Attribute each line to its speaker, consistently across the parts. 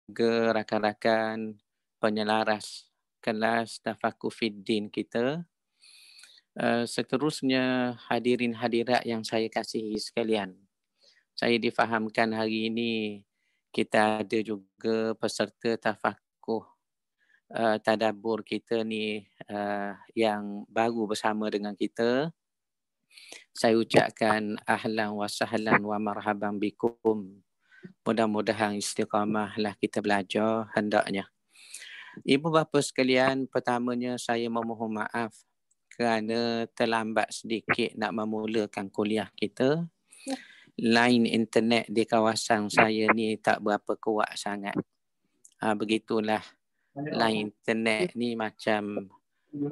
Speaker 1: juga rakan-rakan penyelaras kelas Tafakur Fiddin kita. Seterusnya hadirin hadirat yang saya kasihi sekalian. Saya difahamkan hari ini kita ada juga peserta tafakuh tadabbur kita ni yang baru bersama dengan kita. Saya ucapkan ahlan wa sahlan wa marhaban bikum. Mudah-mudahan istiqamahlah kita belajar hendaknya. Ibu bapa sekalian, pertamanya saya memohon maaf kerana terlambat sedikit nak memulakan kuliah kita. Line internet di kawasan saya ni tak berapa kuat sangat. Begitulah, line internet ni macam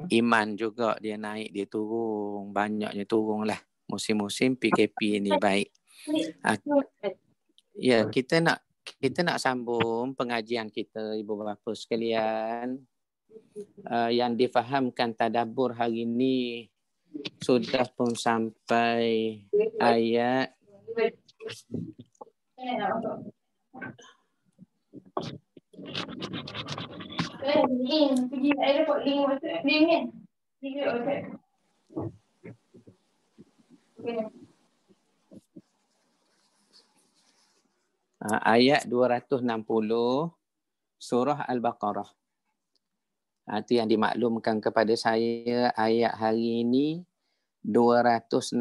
Speaker 1: iman juga, dia naik dia turun, banyaknya turun lah. Musim-musim PKP ni baik. Ya, kita nak sambung pengajian kita ibu bapa sekalian. Yang difahamkan tadabbur hari ini sudah pun sampai ayat ayat 260 surah Al-Baqarah. Itu yang dimaklumkan kepada saya, ayat hari ini 260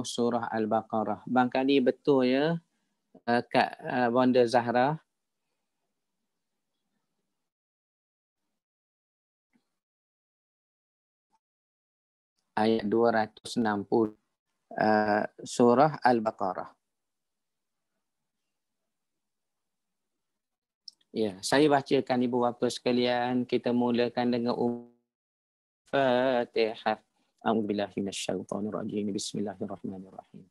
Speaker 1: surah Al-Baqarah. Barangkali betul ya Kak Bonda Zahra? Ayat 260 surah Al-Baqarah. Ya, saya bacakan ibu bapa sekalian. Kita mulakan dengan Fatihah. A'udzubillahi minasyaitonirrajim. Bismillahirrahmanirrahim.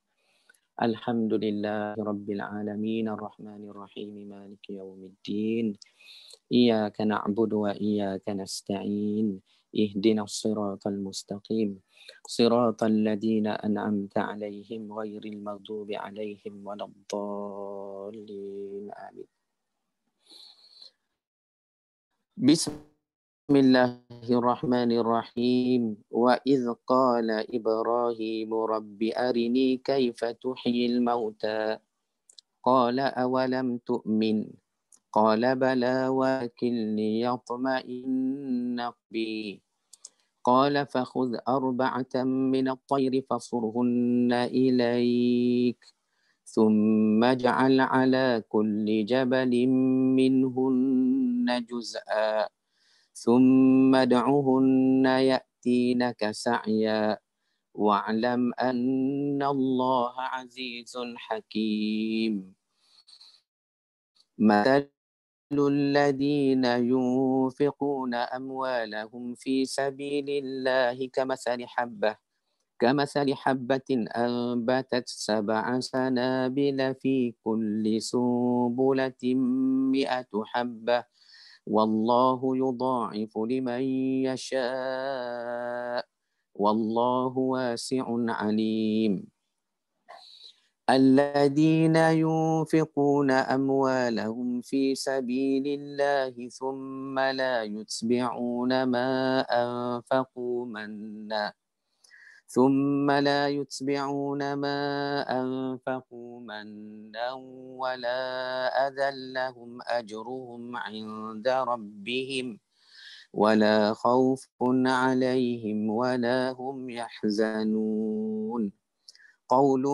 Speaker 1: Alhamdulillahi rabbil alamin arrahmanir rahim maliki yaumiddin. Iyyaka na'budu wa iyyaka nasta'in. Ihdinas siratal mustaqim. Siratal ladzina an'amta 'alaihim ghairil maghdubi 'alaihim waladdallin. Amin. Bismillahirrahmanirrahim. Wa idh qala Ibrahim rabbi arini kaifa tuhyil mauta. Qala awalam tu'min. Qala bala walakin liyatma'inna qalbi. Qala fakhudh arba'atan min at-tayri fasurhunna ilayk. ثم اجعل على كل جبل منهن جزءا ثم ادعهن يأتينك سعيا واعلم أن الله عزيز حكيم. مثل الذين ينفقون أموالهم في سبيل الله كمثل حبة أنبتت 7 سنابل في كل سنبلة 100 حبة والله يضاعف لمن يشاء والله واسع عليم. الذين ينفقون أموالهم في سبيل الله ثم لا يتبعون ما أنفقوا منا ولا أذى لهم أجرهم عند ربهم ولا خوف عليهم ولا هم يحزنون. قول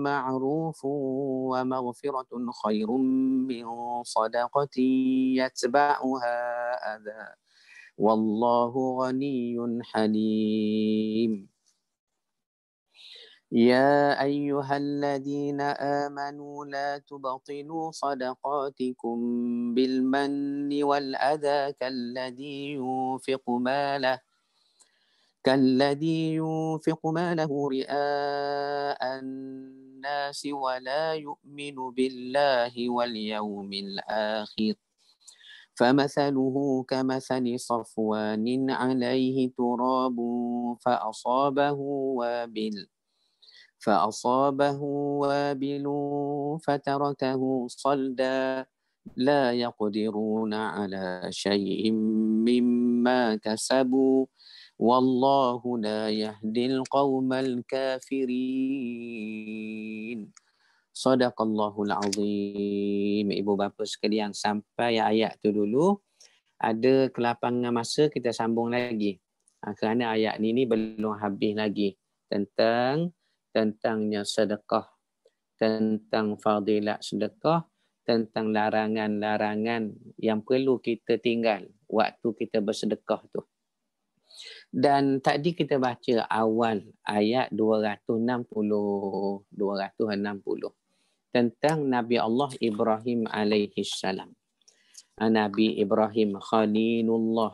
Speaker 1: معروف ومغفرة خير من صدقة يتبعها أذى والله غني حليم. يا أيها الذين آمنوا لا تبطلوا صدقاتكم بالمن والأذى كالذي ينفق ماله رئاء الناس ولا يؤمن بالله واليوم الآخر فمثله كمثل صفوان عليه تراب فأصابه وابل فتركه صلدا لا يقدرون على شيء مما كسبوا والله لا يهدي القوم الكافرين. Sadaqallahul azim. Ibu bapa sekalian, sampai ayat tu dulu. Ada kelapangan masa kita sambung lagi. Kerana ayat ni belum habis lagi. Tentangnya sedekah. Tentang fadilat sedekah. Tentang larangan-larangan yang perlu kita tinggal waktu kita bersedekah tu. Dan tadi kita baca awal ayat 260. Tentang Nabi Allah Ibrahim alaihi salam. Nabi Ibrahim Khalilullah,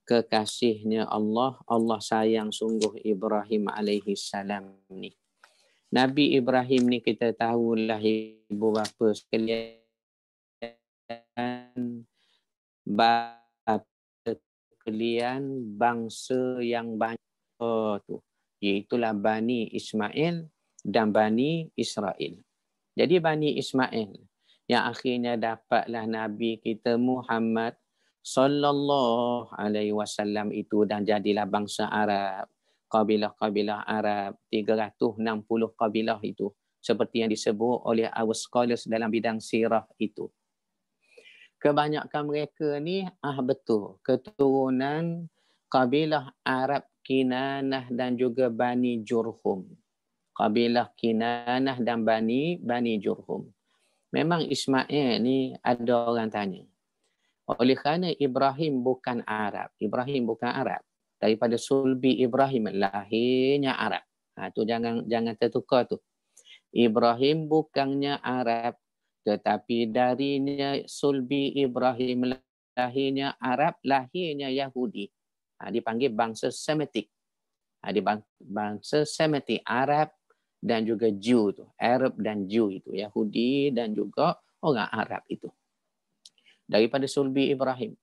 Speaker 1: kekasihnya Allah. Allah sayang sungguh Ibrahim alaihi salam ni. Nabi Ibrahim ni kita tahulah ibu bapa sekalian, bapa sekalian bangsa yang banyak tu, iaitulah Bani Ismail dan Bani Israel. Jadi Bani Ismail yang akhirnya dapatlah Nabi kita Muhammad sallallahu alaihi wasallam itu dan jadilah bangsa Arab, kabilah-kabilah Arab, 360 kabilah itu seperti yang disebut oleh our scholars dalam bidang sirah itu. Kebanyakan mereka ni betul keturunan kabilah Arab Kinanah dan juga Bani Jurhum. Kabilah Kinanah dan Bani Jurhum. Memang Ismail ni ada orang tanya. Oleh kerana Ibrahim bukan Arab. Ibrahim bukan Arab. Daripada sulbi Ibrahim lahirnya Arab. Tu jangan tertukar tu. Ibrahim bukannya Arab, tetapi darinya sulbi Ibrahim lahirnya Arab, lahirnya Yahudi. Dipanggil bangsa Semitik. Bangsa Semitik, Arab dan juga Jew tu. Arab dan Jew itu. Yahudi dan juga orang Arab itu. Daripada sulbi Ibrahim.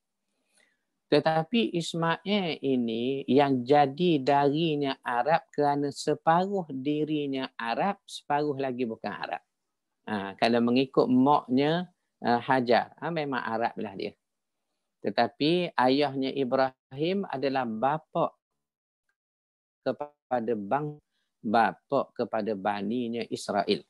Speaker 1: Tetapi Ismail ini yang jadi darinya Arab kerana separuh dirinya Arab, separuh lagi bukan Arab. Kalau mengikut maknya Hajar, memang Arab lah dia. Tetapi ayahnya Ibrahim adalah bapa kepada baninya Israel.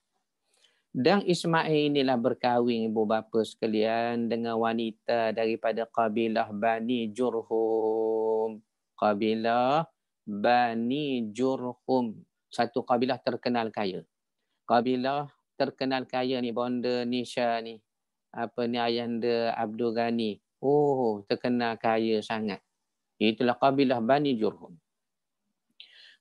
Speaker 1: Dan Ismail inilah berkahwin ibu bapa sekalian dengan wanita daripada kabilah Bani Jurhum. Kabilah Bani Jurhum. Satu kabilah terkenal kaya. Kabilah terkenal kaya ni, Bonda Nisha ni. Ayahanda Abdul Ghani. Terkenal kaya sangat. Itulah kabilah Bani Jurhum.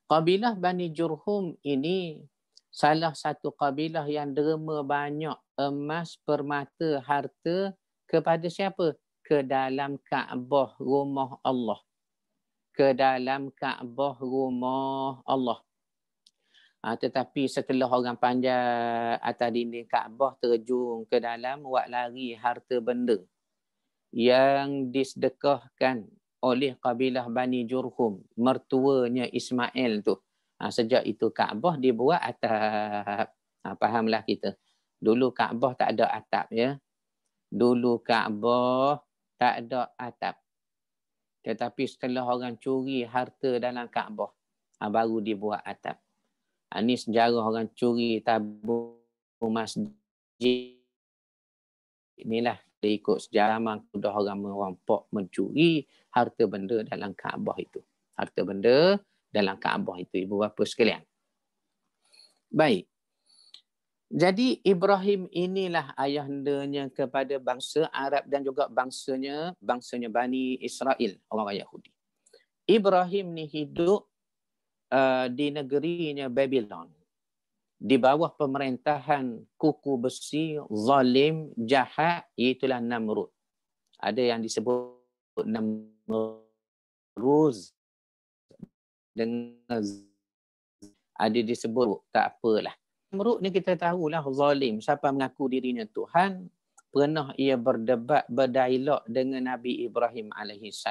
Speaker 1: Kabilah Bani Jurhum ini salah satu kabilah yang derma banyak emas, permata, harta kepada siapa? Ke dalam Kaabah rumah Allah. Ke dalam Kaabah rumah Allah. Tetapi setelah orang panjat atas dinding Kaabah terjun ke dalam, buat lari harta benda yang disedekahkan oleh kabilah Bani Jurhum, mertuanya Ismail tu. Sejak itu Kaabah dibuat atap. Fahamlah kita. Dulu Kaabah tak ada atap ya. Dulu Kaabah tak ada atap. Tetapi setelah orang curi harta dalam Kaabah, baru dibuat atap. Ini sejarah orang curi tabung masjid. Inilah dia ikut sejarah sudah orang merampok, mencuri harta benda dalam Kaabah itu. Harta benda dalam Kaabah itu, ibu bapa sekalian. Baik. Jadi Ibrahim inilah ayahandanya kepada bangsa Arab dan juga bangsanya Bani Israel, orang Yahudi. Ibrahim ni hidup di negerinya Babylon, di bawah pemerintahan kuku besi, zalim, jahat, iaitulah Namrud. Ada yang disebut Namruz, dengan ada disebut, tak apalah. Namrud ni kita tahulah zalim. Siapa mengaku dirinya Tuhan, pernah ia berdebat, berdialog dengan Nabi Ibrahim AS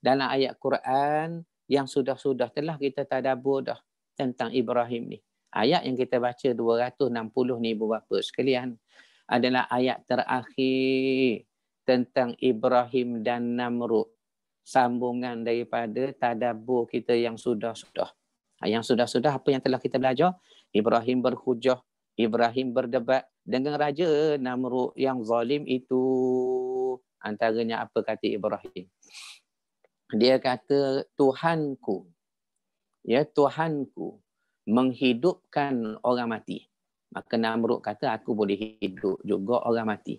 Speaker 1: dalam ayat Quran yang sudah telah kita tadabbur dah tentang Ibrahim ni. Ayat yang kita baca 260 ni ibu bapa sekalian. adalah ayat terakhir tentang Ibrahim dan Namrud. Sambungan daripada tadabbur kita yang sudah-sudah. Yang sudah-sudah apa yang telah kita belajar? Ibrahim berhujah, Ibrahim berdebat dengan raja Namrud yang zalim itu. Antaranya apa kata Ibrahim? Dia kata, Tuhanku, ya Tuhanku menghidupkan orang mati. Maka Namrud kata, aku boleh hidup juga orang mati.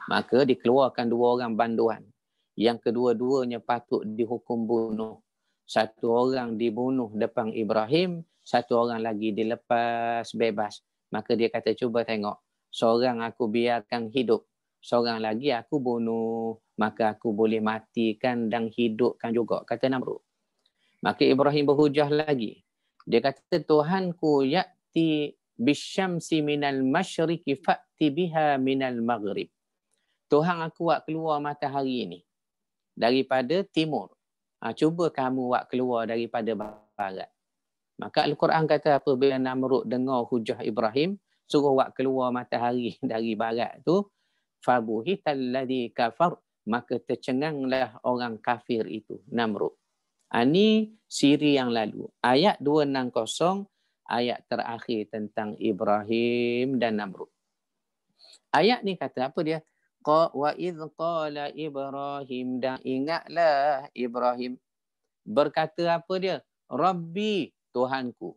Speaker 1: Maka dikeluarkan 2 orang banduan. Yang kedua-duanya patut dihukum bunuh. 1 orang dibunuh depan Ibrahim, 1 orang lagi dilepas bebas. Maka dia kata, cuba tengok. Seorang aku biarkan hidup, seorang lagi aku bunuh. Maka aku boleh matikan dan hidupkan juga, kata Namrud. Maka Ibrahim berhujah lagi. Dia kata, Tuhanku ya'ti bisyamsi minal masyriqi fa'ti biha minal maghrib. Tuhan aku buat keluar matahari ini daripada timur. Cuba kamu buat keluar daripada barat. Maka Al-Quran kata apabila Namrud dengar hujah Ibrahim, suruh buat keluar matahari dari barat tu, fabuhital ladzi kafar, maka tercenganglah orang kafir itu, Namrud. Ini siri yang lalu. Ayat 260, ayat terakhir tentang Ibrahim dan Namrud. Ayat ni kata apa dia? Wa idh qala Ibrahim, dan ingatlah Ibrahim berkata apa dia? Rabbi, Tuhanku,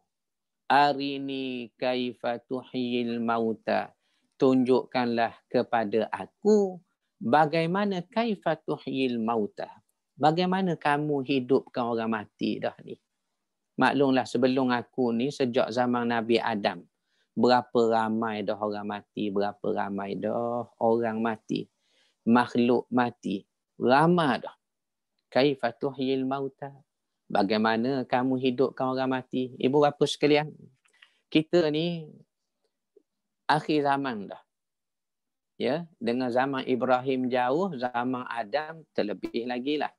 Speaker 1: arini kaifa tuhyil mauta, tunjukkanlah kepada aku bagaimana kaifa tuhyil mauta, bagaimana kamu hidupkan orang mati dah ni. Maklumlah sebelum aku ni, sejak zaman Nabi Adam, berapa ramai dah orang mati, berapa ramai dah orang mati, makhluk mati, ramai dah. Kaifa tuhyil mauta, bagaimana kamu hidupkan orang mati. Ibu bapa sekalian, kita ni akhir zaman dah. Ya, dengan zaman Ibrahim jauh, zaman Adam terlebih lagi lah.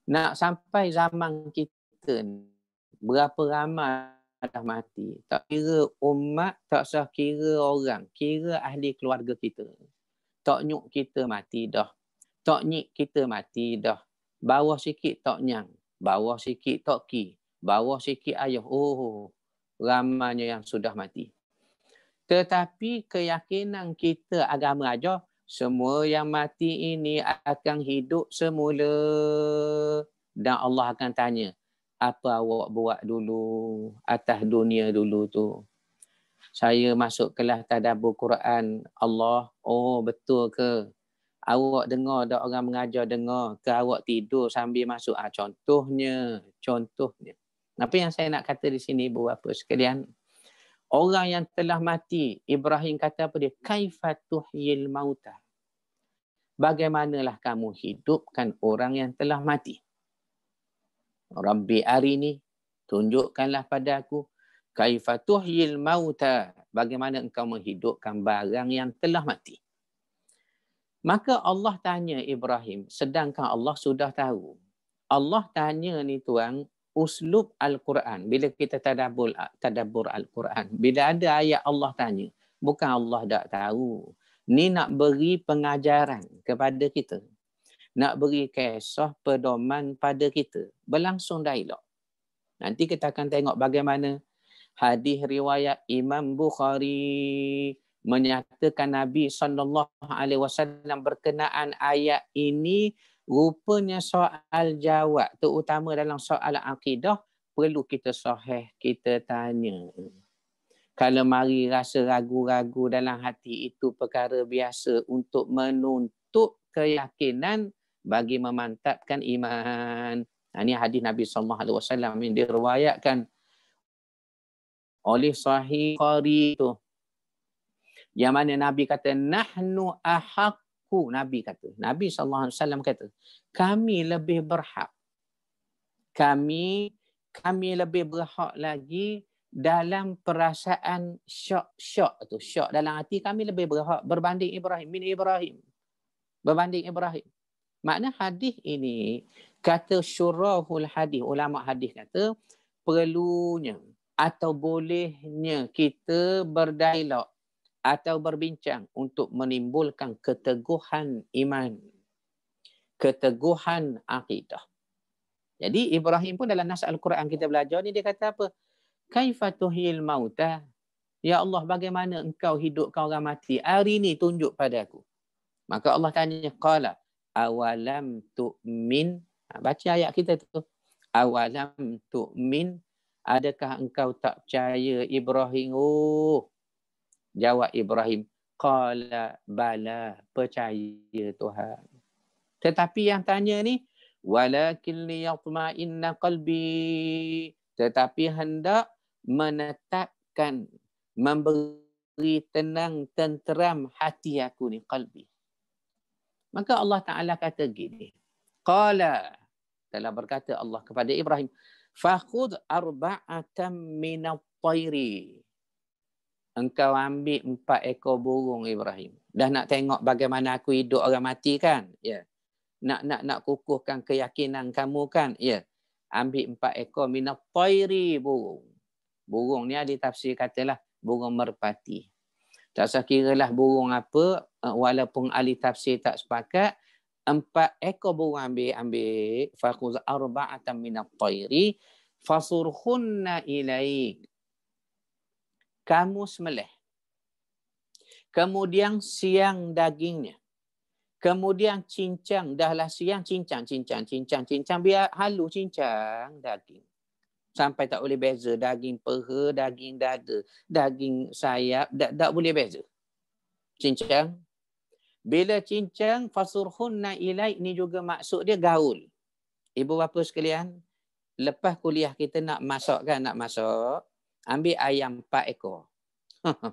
Speaker 1: Nak sampai zaman kita ni, berapa ramai dah mati. Tak kira umat, tak usah kira orang, kira ahli keluarga kita. Tok nyuk kita mati dah. Tok nyik kita mati dah. Bawah sikit tok nyang. Bawah sikit tok ki. Bawah sikit ayah. Oh, ramainya yang sudah mati. Tetapi keyakinan kita agama aja, semua yang mati ini akan hidup semula. Dan Allah akan tanya, apa awak buat dulu atas dunia dulu tu? Saya masuk kelas tadabbur Quran. Allah, oh betul ke? Awak dengar tak orang mengajar dengar ke awak tidur sambil masuk? Contohnya. Apa yang saya nak kata di sini, ibu bapa sekalian? Orang yang telah mati, Ibrahim kata apa dia? Kaifa tuhyil mauta. Bagaimanalah kamu hidupkan orang yang telah mati? Rabbi arini, tunjukkanlah pada aku. Kaifa tuhyil mauta, bagaimana engkau menghidupkan barang yang telah mati. Maka Allah tanya Ibrahim, sedangkan Allah sudah tahu. Allah tanya ni tuan, uslub Al-Quran. Bila kita tadabbur Al-Quran, bila ada ayat Allah tanya, bukan Allah tak tahu. Ni nak beri pengajaran kepada kita. Nak beri kisah pedoman pada kita. Berlangsung dialog. Nanti kita akan tengok bagaimana hadis riwayat Imam Bukhari menyatakan Nabi SAW berkenaan ayat ini, rupanya soal jawab, terutama dalam soal akidah, perlu kita sahih, kita tanya. Kalau mari rasa ragu-ragu dalam hati, itu perkara biasa untuk menuntut keyakinan bagi memantapkan iman. Ini hadis Nabi SAW yang diriwayatkan oleh Sahih Bukhari itu. Yang mana Nabi kata, nahnu ahakku. Nabi SAW kata, kami lebih berhak. Kami lebih berhak lagi dalam perasaan syok tu. Syok dalam hati kami lebih berhak berbanding Ibrahim. Berbanding Ibrahim. Makna hadis ini, kata syurahul hadis, ulama hadis kata, perlunya atau bolehnya kita berdialog atau berbincang untuk menimbulkan keteguhan iman, keteguhan akidah. Jadi Ibrahim pun dalam nas Al-Quran kita belajar ni dia kata apa? Kaifa tuhyil mauta? Ya Allah, bagaimana engkau hidupkan orang mati? Hari ni tunjuk padaku. Maka Allah tanya, qala awalam tu'min? Baca ayat kita tu. Awalam tu'min? Adakah engkau tak percaya Ibrahim? Oh, jawab Ibrahim, qala bala, percaya Tuhan. Tetapi yang tanya ni, walakin liyatma'inna qalbi, tetapi hendak menetapkan, memberi tenang, tenteram hati aku ni, qalbi. Maka Allah Ta'ala kata gini, qala, telah berkata Allah kepada Ibrahim, fakhud arba'atan minat tayri. Engkau ambil 4 ekor burung Ibrahim. Dah nak tengok bagaimana aku hidup orang mati kan? Ya. Nak kukuhkan keyakinan kamu kan? Ya. Ambil 4 ekor minat tayri burung. Burung ni ada tafsir katalah burung merpati. Tak usah kiralah burung apa, walaupun ahli tafsir tak sepakat, 4 ekor burung ambil. Fakhuz arba'atan minat tayri fasurhunna ilaik. Kamu sembelih. Kemudian siang dagingnya. Kemudian cincang, dahlah siang cincang. Biar halu cincang daging. Sampai tak boleh beza daging peha, daging dada, daging sayap, tak boleh beza. Cincang. Bila cincang, fasurhunna ilaik ni juga maksud dia gaul. Ibu bapa sekalian, lepas kuliah kita nak masak kan, ambil ayam 4 ekor.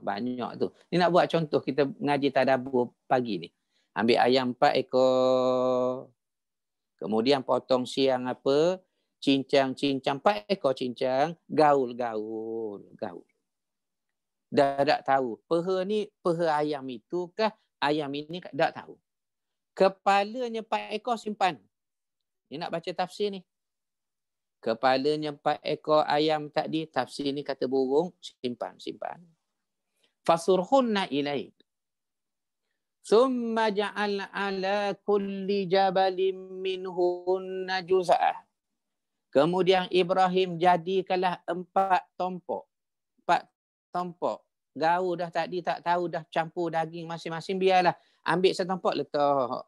Speaker 1: Banyak tu. Ni nak buat contoh kita ngaji tadabbur pagi ni. Ambil ayam 4 ekor. Kemudian potong siang apa? Cincang. 4 ekor cincang. Gaul. Dah tak tahu. Peha ni, peha ayam itu kah? Ayam ini tak tahu. Kepalanya 4 ekor simpan. Ni nak baca tafsir ni. Kepalanya 4 ekor ayam tadi, tafsir ni kata burung, simpan. Fasurhunna ilaik. Thumma ja'al ala kulli jabalin minhunna juz'ah. Kemudian Ibrahim jadikanlah 4 tompok. 4 tompok. Gaul dah tadi tak tahu, dah campur daging masing-masing, biarlah. Ambil setompok letak.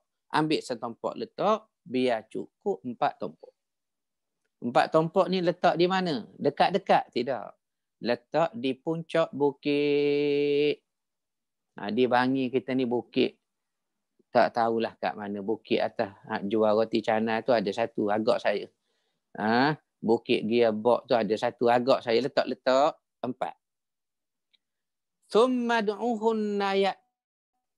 Speaker 1: Biar cukup 4 tompok. 4 tompok ni letak di mana? Dekat-dekat? Tidak. Letak di puncak bukit. Di Bangi kita ni bukit. Tak tahulah kat mana. Bukit atas jual roti canai tu ada satu agak saya. Bukit Gearbox tu ada satu agak saya. Letak 4. Thumma du'uhunna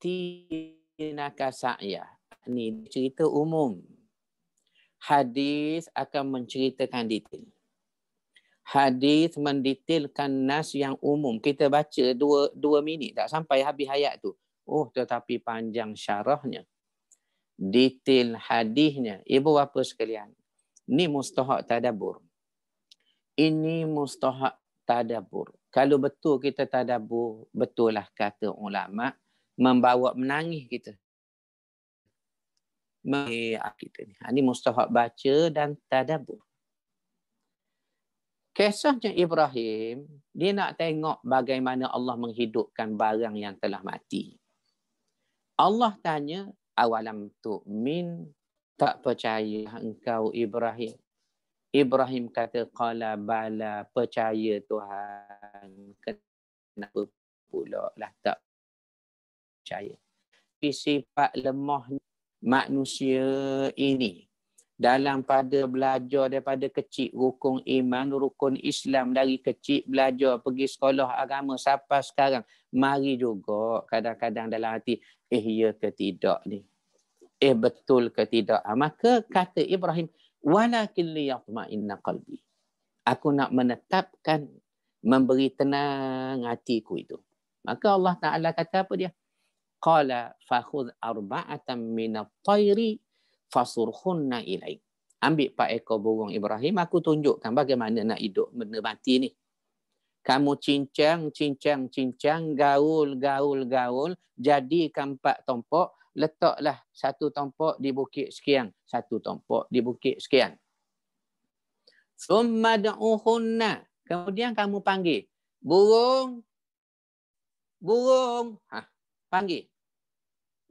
Speaker 1: ya'tinaka sa'ya. Ni cerita umum. Hadis akan menceritakan detail. Hadis mendetailkan nas yang umum. Kita baca 2 minit tak sampai habis ayat tu. Oh, tetapi panjang syarahnya. Detail hadisnya. Ibu bapa sekalian, ni mustahak tadabbur. Ini mustahak tadabbur. Kalau betul kita tadabbur, betul lah kata ulama, membawa menangis kita. Kita ni. Ini mustahak baca dan tadabbur. Kisahnya Ibrahim, dia nak tengok bagaimana Allah menghidupkan barang yang telah mati. Allah tanya, awalam tu'min, tak percaya engkau Ibrahim? Ibrahim kata, qala bala, percaya Tuhan. Kenapa pula lah tak percaya? Sifat lemah manusia ini dalam pada belajar daripada kecil, rukun iman, rukun Islam dari kecil belajar pergi sekolah agama sampai sekarang, mari juga kadang-kadang dalam hati, ya ke tidak ni, betul ke tidak. Maka kata Ibrahim, walakin liyatma'inna qalbi, aku nak menetapkan, memberi tenang hatiku itu. Maka Allah Ta'ala kata apa dia? Qala fakhudh arba'atan minat tayri fasurhunna ilaik. Ambil 4 ekor burung Ibrahim, aku tunjukkan bagaimana nak hidup benda mati ni. Kamu cincang, gaul, jadikan 4 tompok, letaklah 1 tompok di bukit sekian, 1 tompok di bukit sekian. Summa da'uhunna. Kemudian kamu panggil. Burung. Panggil.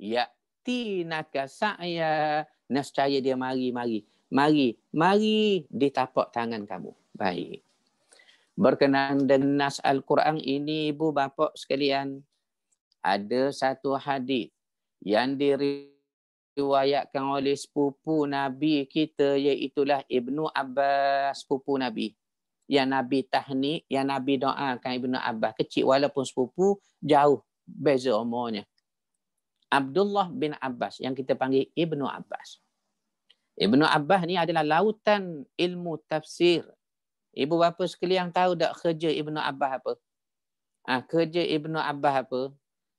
Speaker 1: Ya'tinaka sa'ya. Nescaya dia mari. Mari ditapak tangan kamu. Baik. Berkenaan dengan nas Al-Quran ini, ibu bapa sekalian, ada satu hadis yang diriwayatkan oleh sepupu Nabi kita, iaitulah Ibnu Abbas, sepupu Nabi. Yang Nabi tahnik, yang Nabi doakan Ibnu Abbas. Kecil walaupun sepupu, jauh beza umurnya. Abdullah bin Abbas, yang kita panggil Ibnu Abbas. Ibnu Abbas ni adalah lautan ilmu tafsir. Ibu bapa sekalian tahu tak kerja Ibnu Abbas apa? Kerja Ibnu Abbas apa?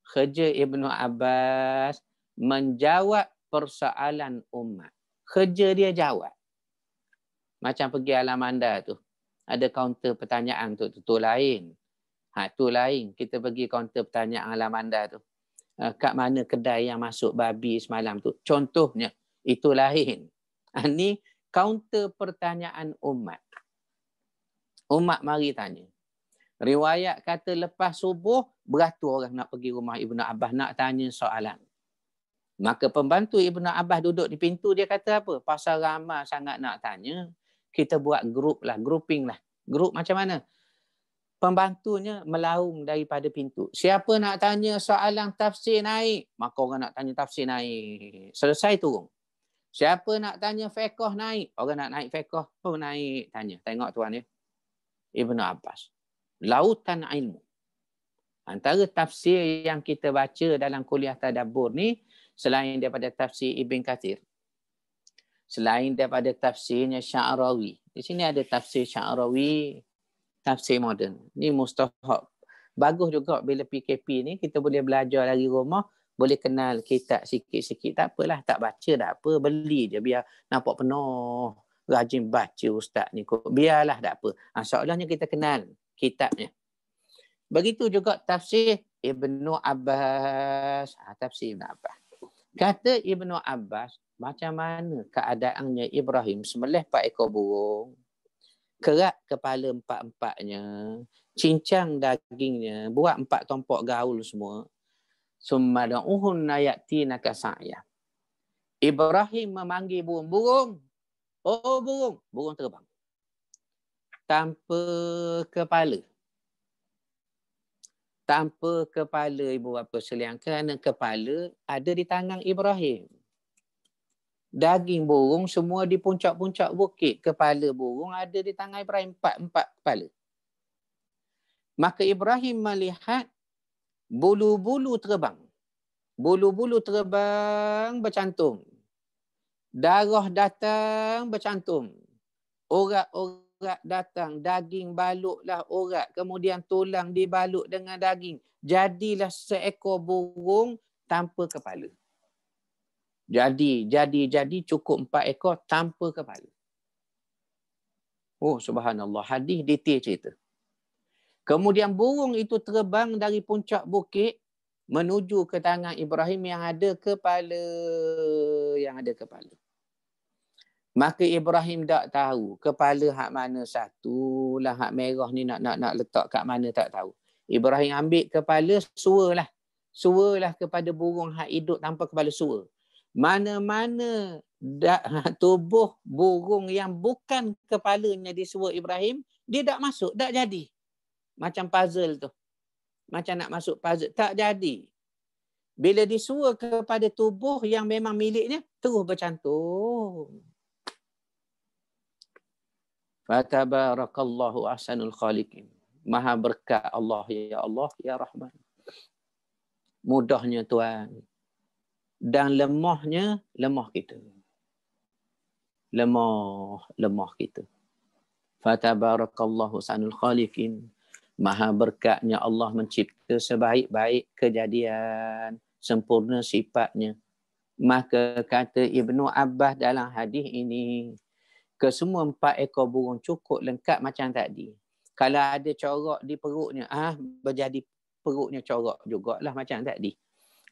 Speaker 1: Kerja Ibnu Abbas menjawab persoalan umat. Kerja dia jawab. Macam pergi alam anda tu. Ada kaunter pertanyaan tu lain. Tu lain. Kita pergi kaunter pertanyaan alam anda tu. Kat mana kedai yang masuk babi semalam tu? Contohnya, itu lain. Ni kaunter pertanyaan umat. Umat mari tanya. Riwayat kata lepas subuh, beratus orang nak pergi rumah Ibnu Abbas nak tanya soalan. Maka pembantu Ibnu Abbas duduk di pintu, dia kata apa? Pasal ramai sangat nak tanya, kita buat grouping lah. Grup macam mana? Pembantunya melaung daripada pintu. Siapa nak tanya soalan tafsir naik? Maka orang nak tanya tafsir naik. Selesai turun. Siapa nak tanya fiqh naik? Orang nak naik fiqh pun naik. Tanya. Tengok tuan ya. Ibnu Abbas. Lautan ilmu. Antara tafsir yang kita baca dalam kuliah tadabbur ni, selain daripada tafsir Ibn Kathir, selain daripada tafsirnya Sya'rawi. Di sini ada tafsir Sya'rawi, tafsir moden. Ni mustahab. Bagus juga bila PKP ni, kita boleh belajar dari rumah, boleh kenal kitab sikit-sikit. Tak apalah, tak baca tak apa. Beli je biar nampak penuh. Rajin baca ustaz ni. Biarlah tak apa. Soalnya kita kenal kitabnya. Begitu juga tafsir Ibnu Abbas. Tafsir Ibnu Abbas. Kata Ibnu Abbas, macam mana keadaannya Ibrahim sembelih 4 ekor burung, kerak kepala 4-4-nya, cincang dagingnya, buat 4 tompok gaul semua. Summa da'uhunna ya'tinaka sa'ya. Ibrahim memanggil burung. Oh burung. Burung terbang. Tanpa kepala. Tanpa kepala ibu bapa sekalian, kerana kepala ada di tangan Ibrahim. Daging burung semua di puncak-puncak bukit. Kepala burung ada di tangan Ibrahim. 4 kepala. Maka Ibrahim melihat bulu-bulu terbang. Bulu-bulu terbang bercantum. Darah datang bercantum. Urat datang. Daging balutlah urat. Kemudian tulang dibalut dengan daging. Jadilah seekor burung tanpa kepala. Jadi cukup 4 ekor tanpa kepala. Oh subhanallah. Hadis detail cerita. Kemudian burung itu terbang dari puncak bukit menuju ke tangan Ibrahim yang ada kepala. Maka Ibrahim tak tahu kepala hak mana satu lah, hak merah ni nak letak kat mana tak tahu. Ibrahim ambil kepala, sualah kepada burung hak hidup tanpa kepala, suara. Mana-mana tubuh burung yang bukan kepalanya disuruh Ibrahim, dia tak masuk, tak jadi. Macam puzzle tu. Macam nak masuk puzzle, tak jadi. Bila disuruh kepada tubuh yang memang miliknya, terus bercantum. Fatabarakallahu ahsanul khaliqin. Maha berkat Allah, ya Rahman. Mudahnya Tuhan. Dan lemah kita. Lemah kita. Fatabarakallahu ahsanul khaliqin. Maha berkatnya Allah mencipta sebaik-baik kejadian, sempurna sifatnya. Maka kata Ibnu Abbas dalam hadis ini, kesemua 4 ekor burung cukup lengkap macam tadi. Kalau ada corak di perutnya, berjadi perutnya corak jugalah macam tadi.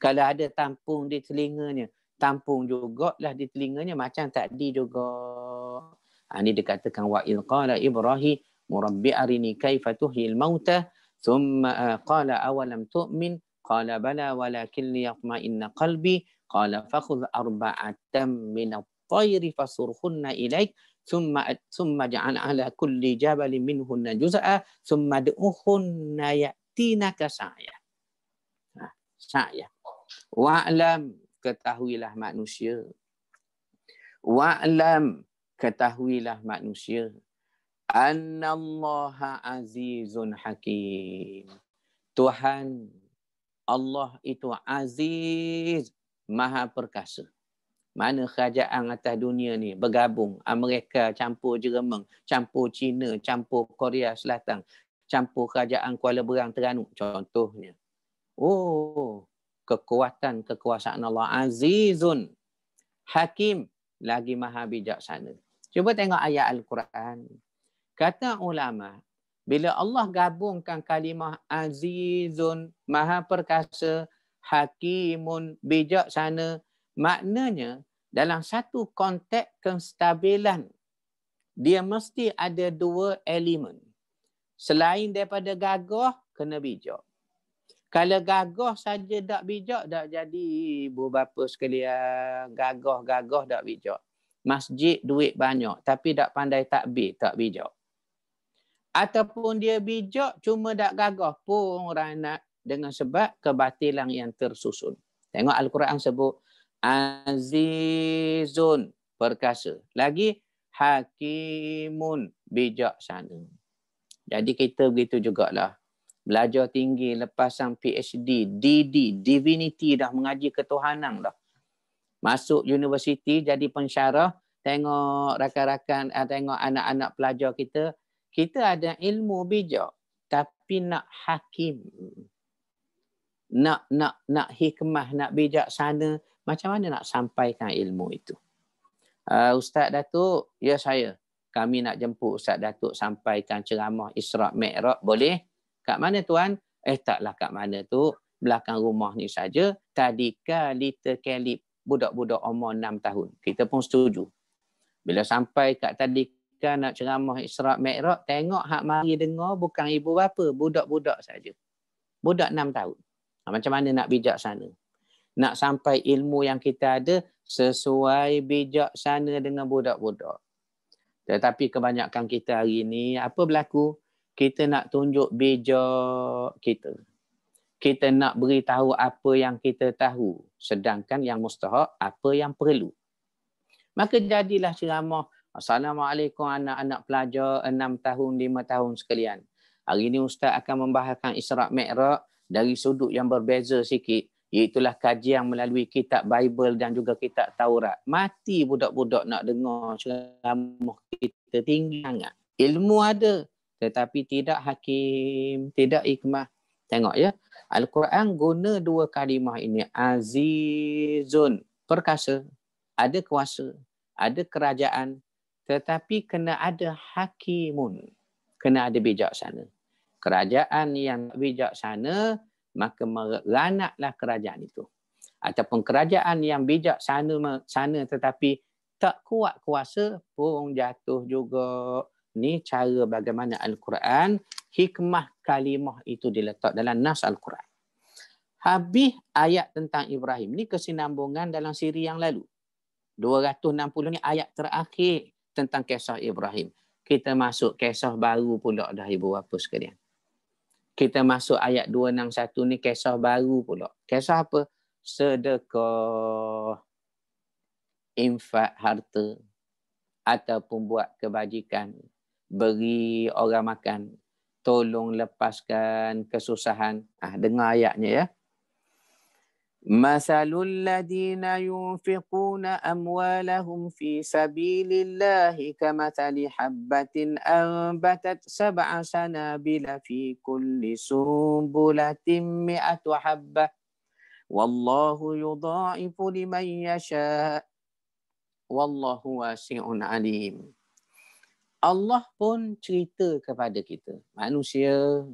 Speaker 1: Kalau ada tampung di telinganya, tampung jugalah di telinganya macam tadi juga. Ini dikatakan wa il qala Ibrahim murabbi arini kaifa tuhyil mauta thumma qala awalam tu'min qala bala walakin liyatma'inna qalbi qala fakhudh arba'atan min at-tayri fasurhunna ilaik thumma ja'al ala kulli jabalin minhunna juz'a thumma du'uhunna ya'tinaka sa'ya. Sa'ya. Wa'lam, ketahuilah manusia. Wa'lam, ketahuilah manusia. Annallaha azizun hakim. Tuhan Allah itu aziz, maha perkasa. Mana kerajaan atas dunia ni bergabung, Amerika campur Jerman, campur China, campur Korea Selatan, campur kerajaan Kuala Berang Terengganu contohnya. Oh, kekuasaan Allah azizun hakim, lagi maha bijaksana. Cuba tengok ayat Al-Quran. Kata ulama, bila Allah gabungkan kalimah azizun, maha perkasa, hakimun, bijaksana, maknanya dalam satu konteks kestabilan, dia mesti ada dua elemen. Selain daripada gagah, kena bijak. Kalau gagah saja tak bijak, tak jadi ibu bapa sekalian. Gagah tak bijak. Masjid duit banyak, tapi tak pandai takbir, tak bijak. Ataupun dia bijak, cuma tak gagah pun ranat dengan sebab kebatilan yang tersusun. Tengok Al-Quran sebut, azizun, perkasa. Lagi, hakimun, bijaksana. Jadi kita begitu jugalah. Belajar tinggi, lepasan PhD, DD, Divinity dah, mengaji ketuhanan dah. Masuk universiti jadi pensyarah, tengok rakan-rakan, tengok anak-anak pelajar kita, kita ada ilmu bijak, tapi nak hakim. Nak hikmah, nak bijaksana, macam mana nak sampaikan ilmu itu? Ustaz Datuk, ya saya. Kami nak jemput Ustaz Datuk sampaikan ceramah Isra' Mi'raj, boleh? Kat mana tuan? Taklah kat mana tu. Belakang rumah ni saja. Tadika Little Caleb, budak-budak umur 6 tahun. Kita pun setuju. Bila sampai kat Tadika nak ceramah Isra' Mi'raj, tengok hak mari dengar bukan ibu bapa, budak-budak saja. Budak 6 tahun. Macam mana nak bijaksana? Nak sampai ilmu yang kita ada sesuai bijaksana dengan budak-budak. Tetapi kebanyakan kita hari ini, apa berlaku? Kita nak tunjuk bijak kita. Kita nak beritahu apa yang kita tahu. Sedangkan yang mustahak, apa yang perlu. Maka jadilah ceramah. Assalamualaikum anak-anak pelajar 6 tahun, 5 tahun sekalian. Hari ini Ustaz akan membahaskan Isra' Mi'raj dari sudut yang berbeza sikit. Iaitulah kajian melalui kitab Bible dan juga kitab Taurat. Mati budak-budak nak dengar ceramah kita tinggi sangat. Ilmu ada, tetapi tidak hakim, tidak hikmah. Tengok ya, Al-Quran guna dua kalimah ini. Azizun, perkasa, ada kuasa, ada kerajaan, tetapi kena ada hakimun, kena ada bijaksana. Kerajaan yang bijaksana, maka meranaklah kerajaan itu. Ataupun kerajaan yang bijaksana tetapi tak kuat kuasa pun jatuh juga. Ni cara bagaimana Al-Quran, hikmah kalimah itu diletak dalam nas Al-Quran. Habis ayat tentang Ibrahim. Ni kesinambungan dalam siri yang lalu. 260 ni ayat terakhir tentang kisah Ibrahim. Kita masuk kisah baru pula dah ibu bapa sekalian. Kita masuk ayat 261 ni kisah baru pula. Kisah apa? Sedekah, infak harta, ataupun buat kebajikan, beri orang makan, tolong lepaskan kesusahan. Dengar ayatnya ya. Masalul ladina yunfiquna amwalahum fi sabilillahi kamathali habbatin anbatat sab'a sanabila fi kulli sumbulatin mi'atu habbah wallahu yudha'ifu liman yasha wallahu wasi'un alim. Allah pun cerita kepada kita. Manusia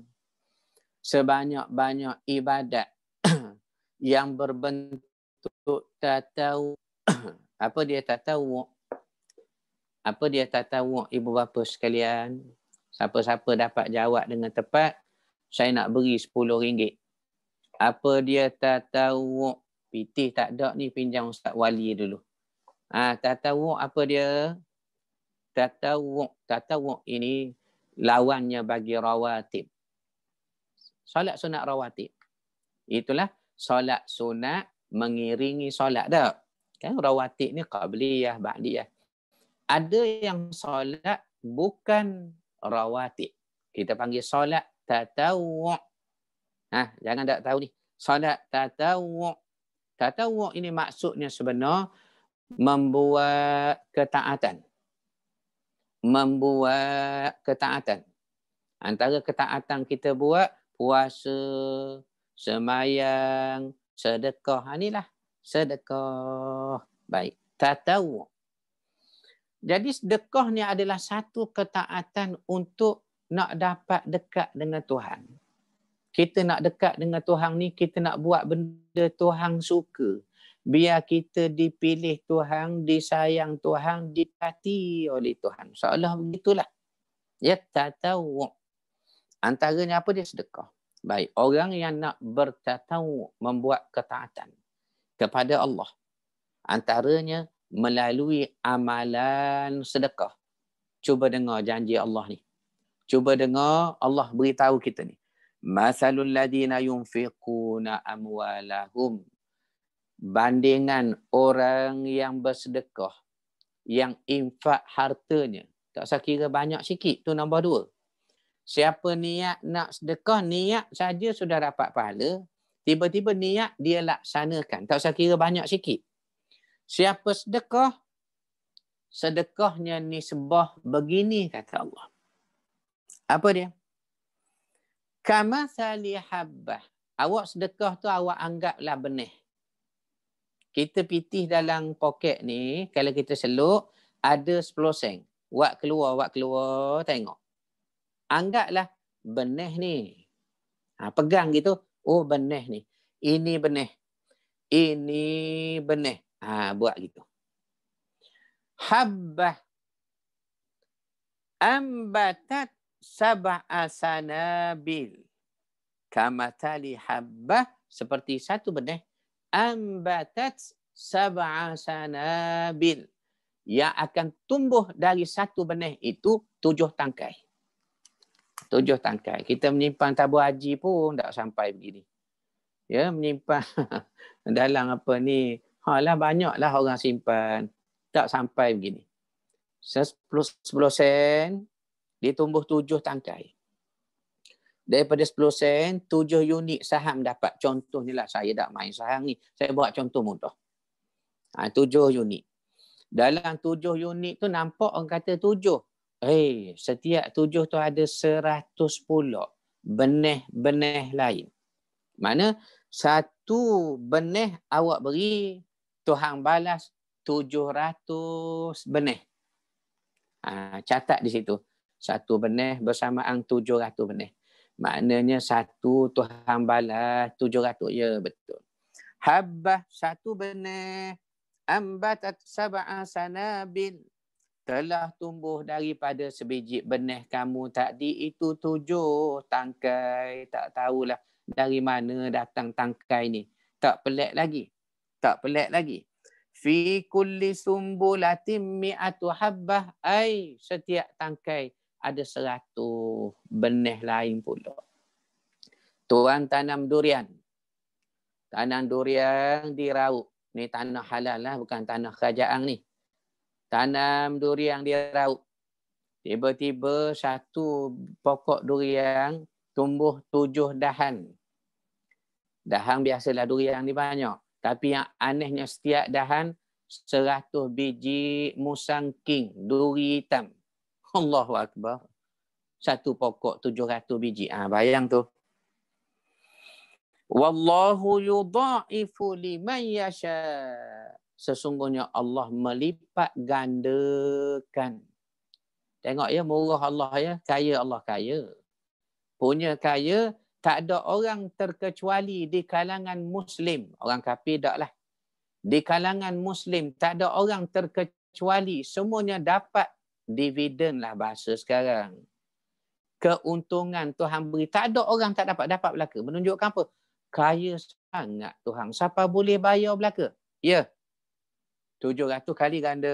Speaker 1: sebanyak-banyak ibadat yang berbentuk tatawuk. Apa dia tatawuk? Apa dia tatawuk, ibu bapa sekalian? Siapa-siapa dapat jawab dengan tepat, saya nak beri RM10. Apa dia tatawuk? Pitih tak ada ni, pinjam Ustaz Wali dulu. Tatawuk apa dia? Tatawuk ini lawannya bagi rawatib. Solat sunat rawatib. Itulah solat sunat mengiringi solat dah. Kan rawatib ni qabliyah, ba'diyah. Ada yang solat bukan rawatib. Kita panggil solat tatawuk. Jangan tak tahu ni. Solat tatawuk. Tatawuk ini maksudnya sebenar membuat ketaatan. Membuat ketaatan. Antara ketaatan kita buat puasa, semayang, sedekah. Inilah sedekah. Baik. Tatawuk. Jadi sedekah ni adalah satu ketaatan untuk nak dapat dekat dengan Tuhan. Kita nak dekat dengan Tuhan ni, kita nak buat benda Tuhan suka. Biar kita dipilih Tuhan, disayang Tuhan, dipati oleh Tuhan. Seolah begitulah. Ya, tatawuk. Antaranya apa dia? Sedekah. Baik, orang yang nak bertatawuk, membuat ketaatan kepada Allah. Antaranya melalui amalan sedekah. Cuba dengar janji Allah ni. Cuba dengar Allah beritahu kita ni. Masalul ladina yunfiquna amwalahum. Bandingan orang yang bersedekah, yang infak hartanya. Tak usah kira banyak sikit, tu nombor 2. Siapa niat nak sedekah, niat saja sudah dapat pahala. Tiba-tiba niat dia laksanakan. Tak usah kira banyak sikit. Siapa sedekah, sedekahnya nisbah begini kata Allah. Apa dia? Kamathali habbah. Awak sedekah tu awak anggaplah benih. Kita pitih dalam poket ni, kalau kita seluk, ada 10 sen. Wak keluar, tengok. Anggaplah benih ni. Pegang gitu. Oh, benih ni. Ini benih. Ini benih. Buat gitu. Habbah ambatat sab'a sanabil. Kamathali habbah, seperti satu benih. Ambatat sab'a sanabil. Yang akan tumbuh dari satu benih itu 7 tangkai. 7 tangkai. Kita menyimpan tabur haji pun tak sampai begini. Ya, menyimpan dalam apa ni. Banyaklah orang simpan. Tak sampai begini. 10 sen, dia tumbuh 7 tangkai. Daripada 10 sen, 7 unit saham dapat. Contohnya lah, saya tak main saham ni. Saya buat contoh mudah. 7 unit. Dalam 7 unit tu nampak orang kata 7. Setiap 7 tu ada 100 pula benih-benih lain. Mana satu benih awak beri, Tuhan balas 700 benih. Catat di situ. Satu benih bersamaan 700 benih. Maknanya satu Tuhan balas 700. Ya, betul. Habbah, satu benih. Ambatat sab'a sanabil. Telah tumbuh daripada sebiji benih kamu tadi itu 7 tangkai. Tak tahulah dari mana datang tangkai ni. Tak pelik lagi. Tak pelik lagi. Fi kulli sumbulatin mi'atu habbah. Setiap tangkai ada 100 benih lain pula. Tuan tanam durian. Tanam durian di Rauk. Ni tanah halal lah, bukan tanah kerajaan ni. Tanam durian di Rauk. Tiba-tiba satu pokok durian tumbuh 7 dahan. Dahan biasalah durian ni banyak. Tapi yang anehnya setiap dahan 100 biji musang king, duri hitam. Allahu Akbar. Satu pokok 700 biji. Bayang tu. Wallahu yudha'ifu liman yasha. Sesungguhnya Allah melipat gandakan. Tengok ya, murah Allah ya, kaya Allah kaya. Punya kaya, tak ada orang terkecuali di kalangan Muslim. Orang kafir tak lah. Di kalangan Muslim, tak ada orang terkecuali. Semuanya dapat dividen lah bahasa sekarang. Keuntungan Tuhan beri. Tak ada orang tak dapat belaka. Menunjukkan apa? Kaya sangat Tuhan. Siapa boleh bayar belaka? Ya. 700 kali ganda.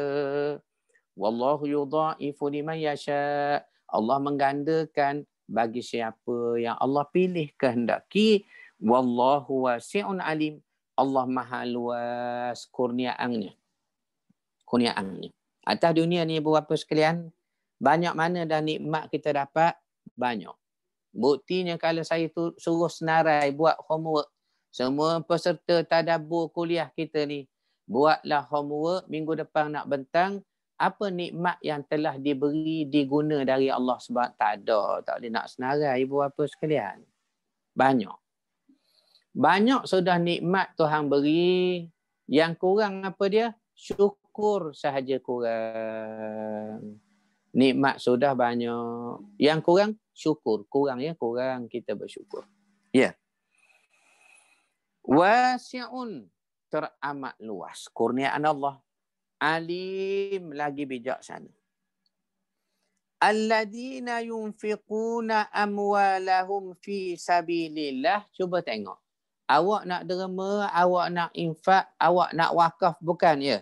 Speaker 1: Wallahu yudha'ifu liman yasha. Allah menggandakan bagi siapa yang Allah pilih kehendaki. Wallahu wasi'un alim. Allah maha luas kurniaannya. Atas dunia ni berapa sekalian? Banyak mana dah nikmat kita dapat? Banyak. Buktinya kalau saya suruh senarai buat homework. Semua peserta tadabbur kuliah kita ni. Buatlah homework minggu depan nak bentang. Apa nikmat yang telah diberi, diguna dari Allah sebab tak ada. Tak boleh nak senarai ibu bapa sekalian. Banyak. Banyak sudah nikmat Tuhan beri. Yang kurang apa dia? Syukur sahaja kurang. Nikmat sudah banyak. Yang kurang, syukur. Kurang ya, kurang kita bersyukur. Ya. Wasi'un, teramat luas. Kurniaan Allah. Alim, lagi bijaksana. Alladina yunfiquna amwalahum fi sabilillah. Cuba tengok. Awak nak derma, awak nak infak, awak nak wakaf, bukan ya?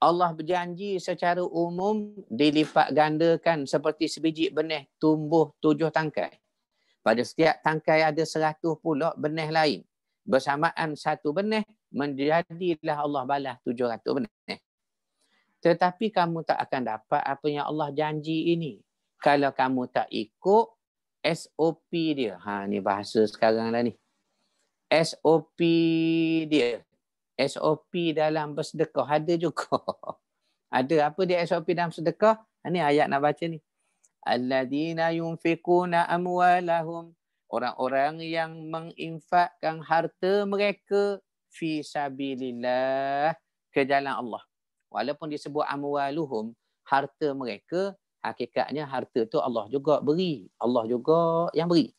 Speaker 1: Allah berjanji secara umum dilipat gandakan seperti sebiji benih tumbuh 7 tangkai. Pada setiap tangkai ada 100 pula benih lain. Bersamaan satu benih, menjadilah Allah balas 700 benih. Tetapi kamu tak akan dapat apa yang Allah janji ini. Kalau kamu tak ikut SOP dia. Ni bahasa sekarang lah ni. SOP dia. SOP dalam bersedekah ada juga. Ada apa dia SOP dalam sedekah? Ini ayat nak baca ni. Alladzina yunfiquna amwalahum. Orang-orang yang menginfakkan harta mereka fi sabilillah, ke jalan Allah. Walaupun disebut amwaluhum, harta mereka, hakikatnya harta tu Allah juga beri. Allah juga yang beri.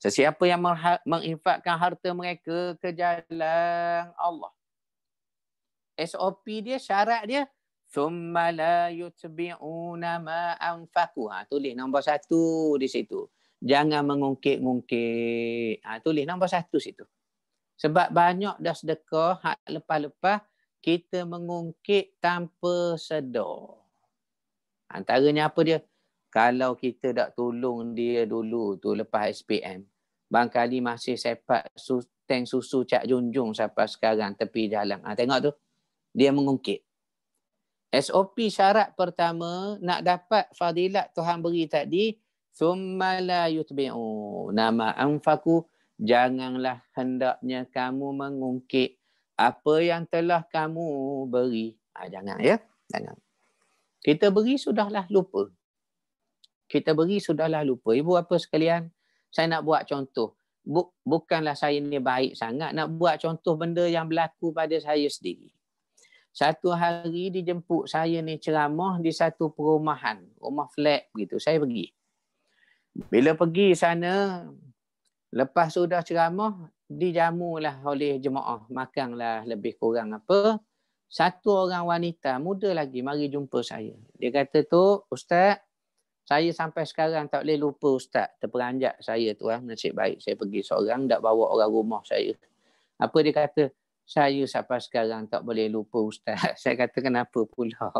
Speaker 1: Sesiapa yang menginfakkan harta mereka ke jalan Allah. SOP dia, syarat dia, thumma la yutbi'una ma anfaqu. Tulis nombor 1 di situ. Jangan mengungkit-ungkit. Tulis nombor 1 situ. Sebab banyak dah sedekah, hak lepas-lepas, kita mengungkit tanpa sedar. Antaranya apa dia? Kalau kita tak tolong dia dulu tu lepas SPM, barangkali masih sepak tank susu Cak Junjung sampai sekarang tepi jalan. Tengok tu. Dia mengungkit. SOP syarat pertama, nak dapat fadilat Tuhan beri tadi, thumma la yutbi'u nama anfaqu, janganlah hendaknya kamu mengungkit apa yang telah kamu beri. Jangan ya. Jangan. Kita beri sudahlah lupa. Ibu apa sekalian, saya nak buat contoh. Bukanlah saya ni baik sangat nak buat contoh benda yang berlaku pada saya sendiri. Satu hari dijemput saya ni ceramah di satu perumahan, rumah flat begitu. Saya pergi. Bila pergi sana, lepas sudah ceramah, dijamulah oleh jemaah. Makanlah lebih kurang apa. Satu orang wanita muda lagi mari jumpa saya. Dia kata tu, Ustaz, saya sampai sekarang tak boleh lupa Ustaz. Terperanjat saya tu. Nasib baik saya pergi seorang, tak bawa orang rumah saya. Apa dia kata? Saya sampai sekarang tak boleh lupa Ustaz. Saya kata kenapa pula?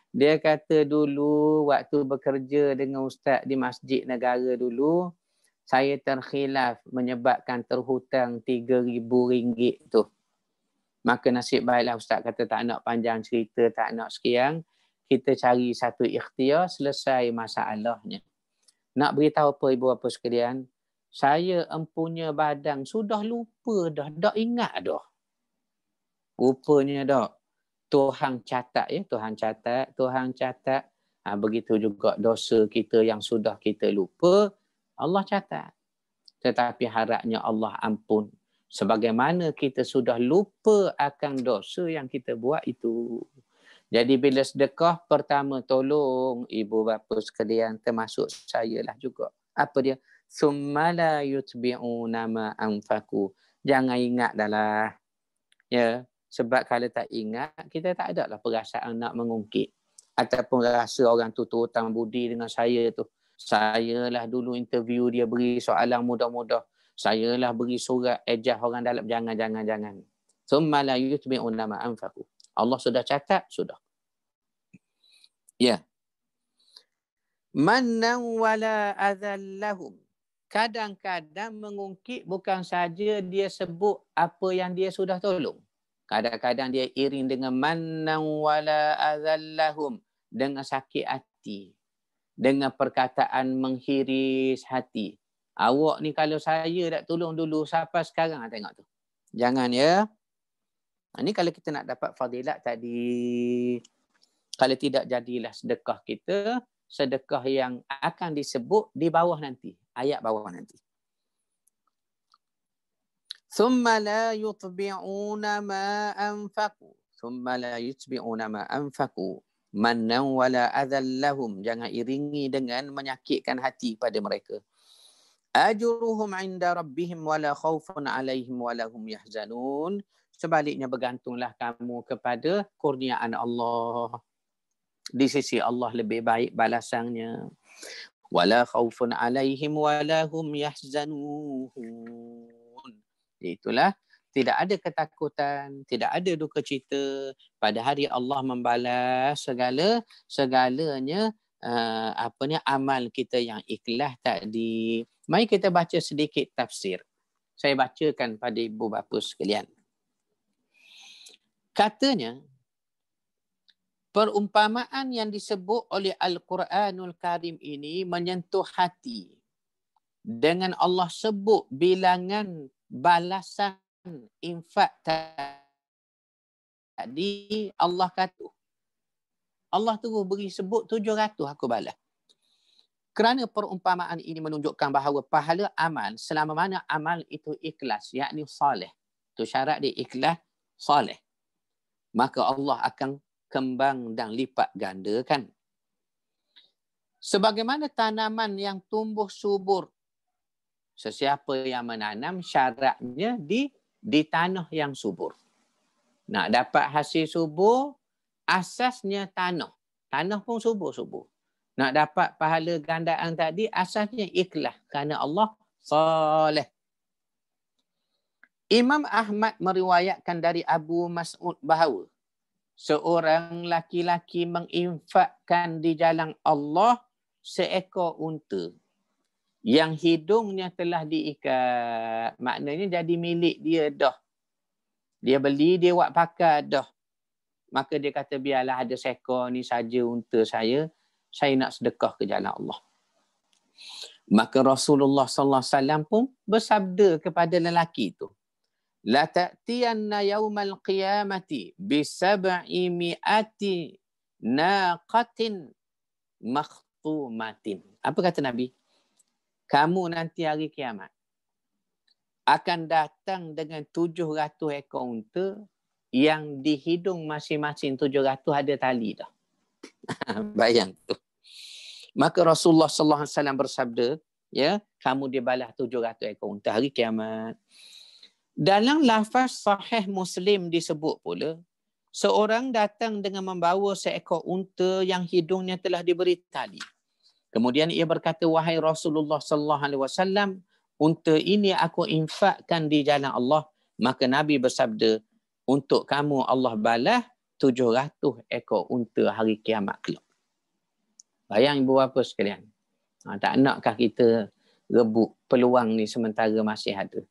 Speaker 1: Dia kata dulu waktu bekerja dengan Ustaz di Masjid Negara dulu, saya terkhilaf menyebabkan terhutang RM3,000 tu. Maka nasib baiklah Ustaz kata tak nak panjang cerita, tak nak sekian. Kita cari satu ikhtiar, selesai masalahnya. Nak beritahu apa ibu bapa sekalian? Saya empunya badan sudah lupa dah, tak ingat dah. Rupanya tak. Tuhan catat ya, Tuhan catat. Begitu juga dosa kita yang sudah kita lupa, Allah catat. Tetapi harapnya Allah ampun. Sebagaimana kita sudah lupa akan dosa yang kita buat itu. Jadi bila sedekah, pertama tolong ibu bapa sekalian, termasuk saya lah juga. Apa dia? Summa la yutbi'una ma anfaqu. Jangan ingat dah. Ya, sebab kalau tak ingat, kita tak ada lah perasaan nak mengungkit. Ataupun rasa orang tu hutang budi dengan saya tu. Saya lah dulu interview dia, beri soalan mudah-mudah. Saya lah beri surat ejah orang dalam. Jangan. Summa la yutbi'una ma anfaqu. Allah sudah catat, sudah. Ya. Mannan wala adallahum. Kadang-kadang mengungkit bukan saja dia sebut apa yang dia sudah tolong. Kadang-kadang dia iring dengan mannan wala adallahum, dengan sakit hati, dengan perkataan menghiris hati. Awak ni kalau saya tak tolong dulu, sampai sekarang tengok tu. Jangan ya. Ini kalau kita nak dapat fadilat tadi. Kalau tidak, jadilah sedekah kita sedekah yang akan disebut di bawah nanti. Ayat bawah nanti. Thumma la yutbi'una ma anfaqu. Thumma la yutbi'una ma anfaqu. Mannan wala adallahum. Jangan iringi dengan menyakitkan hati pada mereka. Ajruhum inda rabbihim wala khawfun alaihim wala hum yahzanun. Sebaliknya bergantunglah kamu kepada kurniaan Allah. Di sisi Allah lebih baik balasannya. Wala khaufun alaihim wala hum yahzanun. Itulah, tidak ada ketakutan, tidak ada duka cita. Pada hari Allah membalas segalanya amal kita yang ikhlas tadi. Mari kita baca sedikit tafsir. Saya bacakan pada ibu bapa sekalian. Katanya, perumpamaan yang disebut oleh Al-Quranul Karim ini menyentuh hati. Dengan Allah sebut bilangan balasan infak tadi, Allah kata, Allah tu beri sebut 700 aku balas. Kerana perumpamaan ini menunjukkan bahawa pahala amal selama mana amal itu ikhlas, yakni salih. Itu syarat dia ikhlas, salih. Maka Allah akan kembang dan lipat gandakan. Sebagaimana tanaman yang tumbuh subur. Sesiapa yang menanam syaratnya di tanah yang subur. Nak dapat hasil subur, asasnya tanah. Tanah pun subur-subur. Nak dapat pahala gandaan tadi, asasnya ikhlas. Kerana Allah salih. Imam Ahmad meriwayatkan dari Abu Mas'ud bahawa seorang laki-laki menginfakkan di jalan Allah seekor unta yang hidungnya telah diikat. Maknanya jadi milik dia dah. Dia beli, dia buat pakai dah. Maka dia kata, biarlah ada seekor ni saja unta saya nak sedekah ke jalan Allah. Maka Rasulullah sallallahu alaihi wasallam pun bersabda kepada lelaki itu, la ta'tiyanna yaumal qiyamati bi 700 naqatin makhtumatin. Apa kata Nabi? Kamu nanti hari kiamat akan datang dengan 700 ekor unta yang di hidung masing-masing 700 ada tali dah. Bayang tu. Maka Rasulullah sallallahu alaihi wasallam bersabda, ya, kamu dibalas 700 ekor unta hari kiamat. Dalam lafaz sahih Muslim disebut pula, seorang datang dengan membawa seekor unta yang hidungnya telah diberi tali. Kemudian ia berkata, wahai Rasulullah sallallahu alaihi wasallam, unta ini aku infakkan di jalan Allah. Maka Nabi bersabda, untuk kamu Allah balas 700 ekor unta hari kiamat kelak. Bayang ibu bapa sekalian. Tak nakkah kita rebut peluang ni sementara masih ada?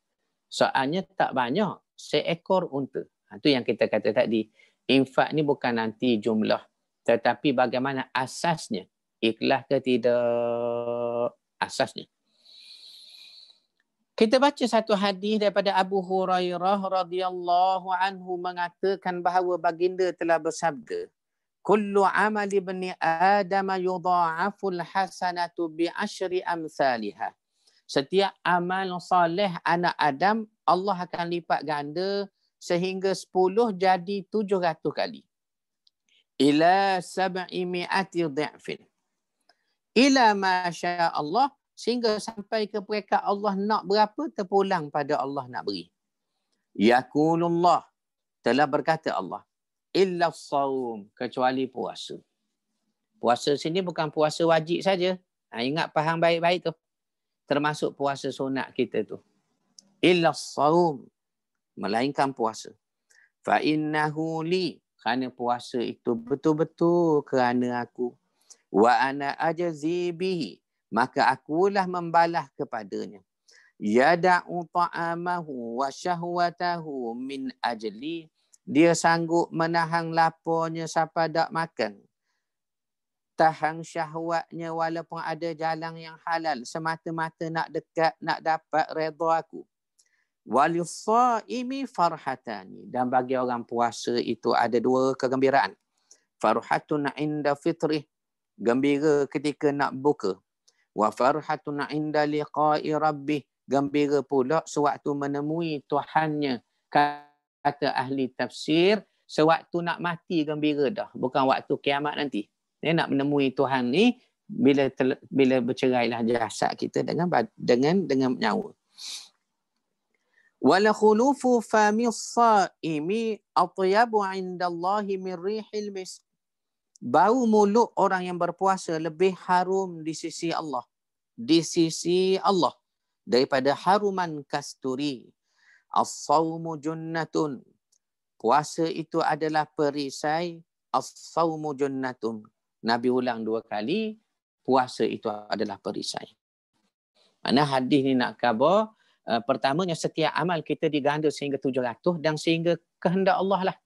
Speaker 1: Soalnya tak banyak, seekor unta. Itu yang kita kata tadi. Infak ni bukan nanti jumlah, tetapi bagaimana asasnya. Ikhlas ke tidak? Asasnya. Kita baca satu hadis daripada Abu Hurairah radhiyallahu anhu mengatakan bahawa baginda telah bersabda, kullu amal ibni Adam yudha'aful hasanatu bi 10 amsalihah. Setiap amal soleh anak Adam, Allah akan lipat ganda sehingga 10 jadi 700 kali. ila 700 dha'fin. Ila ma syaa Allah, sehingga sampai ke peringkat Allah nak berapa, terpulang pada Allah nak beri. Yaqulullah, telah berkata Allah, illa saum, kecuali puasa. Puasa sini bukan puasa wajib saja. Ingat faham baik-baik tu. Termasuk puasa sunat kita tu. Illa saum, melainkan puasa. Fa innahu li, kerana puasa itu betul-betul kerana aku. Wa ana ajzi bihi, maka akulah membalas kepadanya. Yada'u ta'amahu wa syahwatahu min ajli, dia sanggup menahan laparnya sampai tak makan. Tahan syahwatnya walaupun ada jalan yang halal, semata-mata nak dekat, nak dapat redha aku. Walis-saimi farhatani, dan bagi orang puasa itu ada dua kegembiraan. Farhatun inda fitrih, gembira ketika nak buka. Wa farhatun inda liqa'i rabbih, gembira pula sewaktu menemui Tuhannya. Kata ahli tafsir, sewaktu nak mati gembira dah, bukan waktu kiamat nanti. Dia nak menemui Tuhan ni bila bercerailah jasad kita dengan nyawa. Wala khulufu famis saimi atyabu indallahi min rihil misk. Bau mulut orang yang berpuasa lebih harum di sisi Allah. Di sisi Allah daripada haruman kasturi. As-sawmu junnatun. Puasa itu adalah perisai. As-sawmu junnatun. Nabi ulang 2 kali. Puasa itu adalah perisai. Mana hadis ni nak khabar. Pertamanya setiap amal kita diganda sehingga 700 dan sehingga kehendak Allah lah.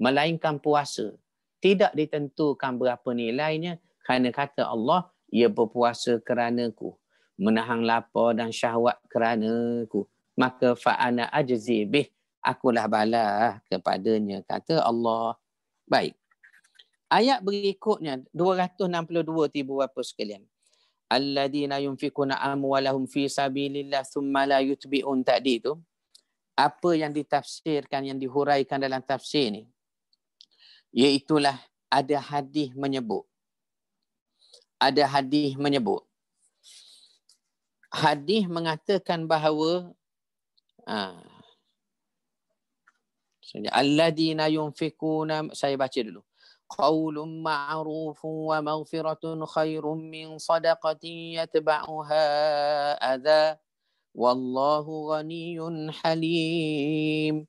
Speaker 1: Melainkan puasa. Tidak ditentukan berapa nilainya kerana kata Allah, ia berpuasa kerana-Ku, menahan lapar dan syahwat kerana-Ku. Maka fa'ana ajzi bih, akulah balas kepadanya, kata Allah. Baik. Ayat berikutnya 262 tibu bapa sekalian. Alladina yunfikuna amwalahum fi sabilillah thumma la yutbi'un, tadi tu. Apa yang ditafsirkan, yang dihuraikan dalam tafsir ni? Iaitulah ada hadis menyebut. Ada hadis menyebut. Hadis mengatakan bahawa alladina yunfikuna, saya baca dulu. Qaulun ma'rufun wa maghfiratun khairun min sadaqatin yatba'uha adha wallahu ghaniyyun halim.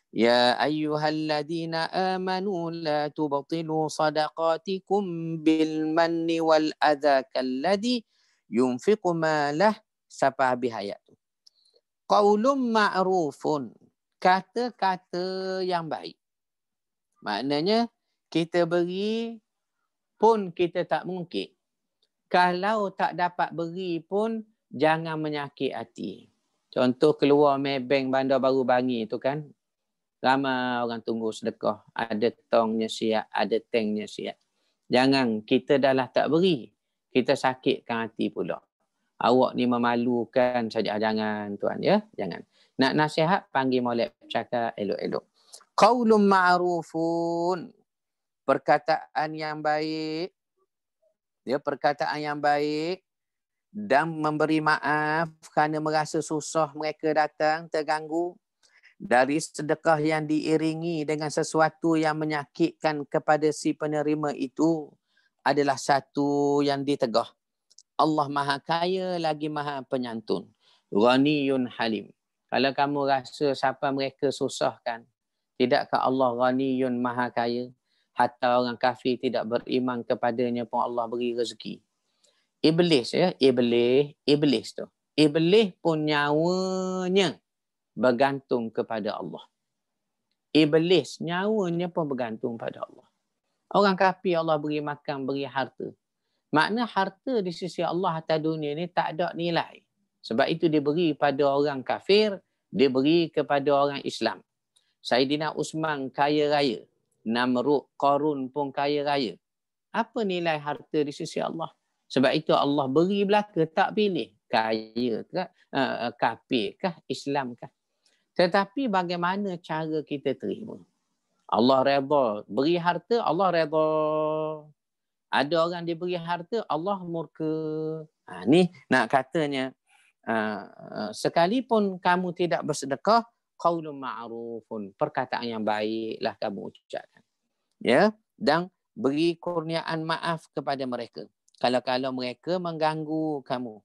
Speaker 1: Ya ayyuhalladzina amanu la tubtilu sadaqatikum bil manni wal adha kalladhi yunfiqu malah, sampai habis ayat tu. Qaulun ma'rufun, kata-kata yang baik. Maknanya kita beri pun kita tak mungkin. Kalau tak dapat beri pun jangan menyakit hati. Contoh keluar Maybank Bandar Baru Bangi tu kan. Ramai orang tunggu sedekah. Ada tongnya siap, ada tanknya siap. Jangan, kita dah lah tak beri. Kita sakitkan hati pula. Awak ni memalukan saja. Jangan tuan ya, jangan. Nak nasihat, panggil molek cakap elok-elok. Qaulun ma'rufun. Perkataan yang baik. Ya, perkataan yang baik. Dan memberi maaf kerana merasa susah mereka datang, terganggu. Dari sedekah yang diiringi dengan sesuatu yang menyakitkan kepada si penerima itu adalah satu yang ditegah. Allah Maha Kaya lagi Maha Penyantun. Ghaniyun Halim. Kalau kamu rasa siapa mereka susahkan, tidakkah Allah Ghaniyun Maha Kaya? Hatta orang kafir tidak beriman kepadanya pun Allah beri rezeki. Iblis ya, iblis tu. Iblis pun nyawanya bergantung kepada Allah. Iblis nyawanya pun bergantung pada Allah. Orang kafir Allah beri makan, beri harta. Makna harta di sisi Allah atas dunia ni tak ada nilai. Sebab itu diberi pada orang kafir, diberi kepada orang Islam. Saidina Uthman kaya raya. Namrud, Qarun pun kaya raya. Apa nilai harta di sisi Allah? Sebab itu Allah beri belaka, tak pilih. Kaya kah, kafir kah, Islam kah? Tetapi bagaimana cara kita terima? Allah redha. Beri harta, Allah redha. Ada orang diberi harta, Allah murka. Ni nak katanya, sekalipun kamu tidak bersedekah, qaulun ma'rufun, perkataan yang baiklah kamu ucapkan. Ya, dan beri kurniaan maaf kepada mereka. Kalau mereka mengganggu kamu.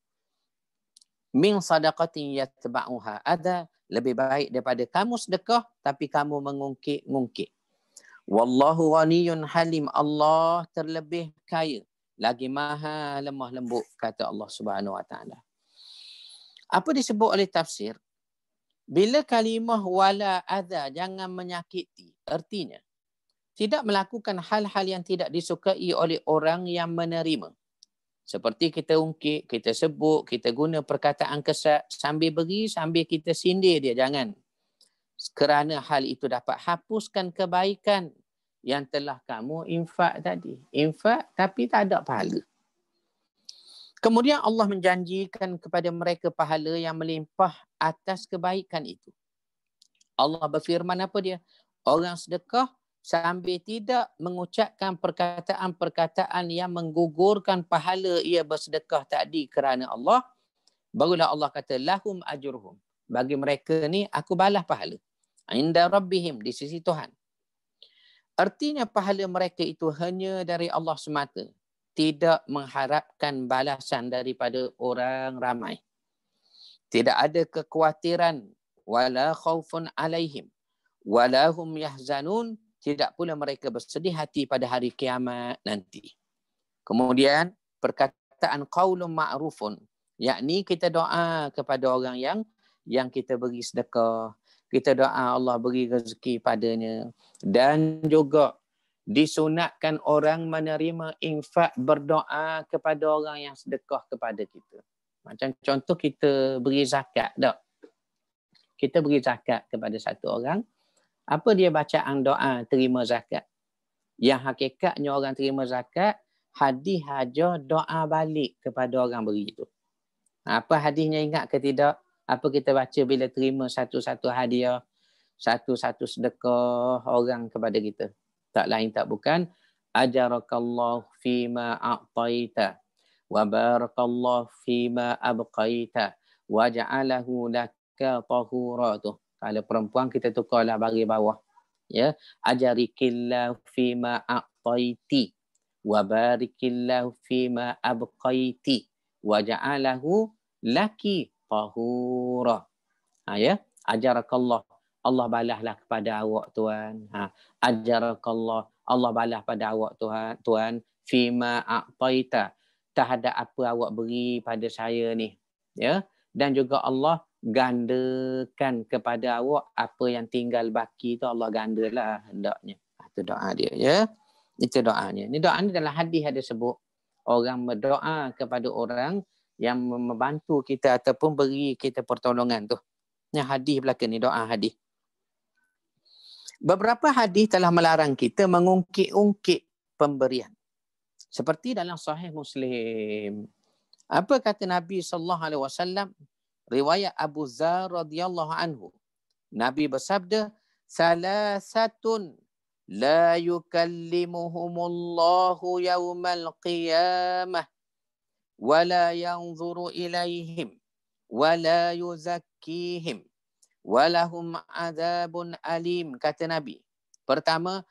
Speaker 1: Min sadaqatin yatba'uha ada, lebih baik daripada kamu sedekah tapi kamu mengungkit-ungkit. Wallahu ghaniyun halim, Allah terlebih kaya lagi maha lemah lembut, kata Allah Subhanahu wa taala. Apa disebut oleh tafsir? Bila kalimah wala adha, jangan menyakiti, artinya tidak melakukan hal-hal yang tidak disukai oleh orang yang menerima. Seperti kita ungkit, kita sebut, kita guna perkataan kesat sambil beri, sambil kita sindir dia. Jangan. Kerana hal itu dapat hapuskan kebaikan yang telah kamu infak tadi. Infak tapi tak ada pahala. Kemudian Allah menjanjikan kepada mereka pahala yang melimpah atas kebaikan itu. Allah berfirman apa dia? Orang sedekah sambil tidak mengucapkan perkataan-perkataan yang menggugurkan pahala ia bersedekah tadi kerana Allah, barulah Allah kata lahum ajruhum. Bagi mereka ni aku balas pahala. Inda rabbihim, di sisi Tuhan. Artinya pahala mereka itu hanya dari Allah semata. Tidak mengharapkan balasan daripada orang ramai. Tidak ada kekhawatiran. Wala khawfun alaihim. Wala hum yahzanun. Tidak pula mereka bersedih hati pada hari kiamat nanti. Kemudian perkataan qaulun ma'rufun. Yakni kita doa kepada orang yang kita beri sedekah. Kita doa Allah beri rezeki padanya. Dan juga disunatkan orang menerima infak berdoa kepada orang yang sedekah kepada kita. Macam contoh kita beri zakat. Tak? Kita beri zakat kepada satu orang. Apa dia bacaan doa terima zakat? Yang hakikatnya orang terima zakat, hadis haja doa balik kepada orang beri itu. Apa hadisnya, ingat ke tidak? Apa kita baca bila terima satu-satu hadiah, satu-satu sedekah orang kepada kita? Tak lain tak bukan, ajarakallahu fima a'taita wa barakallahu fima abqaita wa ja'alahu laka tahuratuh. Kalau perempuan kita tukarlah baris bawah. Ya, ajarikillahu fima a'taiti wa barikillahu fima abqaiti wa ja'alahu laki tahura. Ya, ajarakallah, Allah balaslah kepada awak Tuhan. Ajarakallah, Allah balas pada awak Tuhan. Fima a'taita, terhadap apa awak beri pada saya ni. Ya, dan juga Allah gandakan kepada awak apa yang tinggal baki tu, Allah gandalah hendaknya. Itu doa dia, ya. Itu doanya. Ini doa ni dalam hadis ada sebut. Orang berdoa kepada orang yang membantu kita ataupun beri kita pertolongan tu. Ini hadis belakang ni, doa hadis. Beberapa hadis telah melarang kita mengungkit-ungkit pemberian. Seperti dalam Sahih Muslim. Apa kata Nabi SAW? Riwayat Abu Dzar radhiyallahu anhu. Nabi bersabda, salasatun la yukallimuhumullahu yawmal qiyamah wa la yanzuru ilaihim wa la yuzakkihim wa lahum adzabun alim. Kata Nabi. Pertama,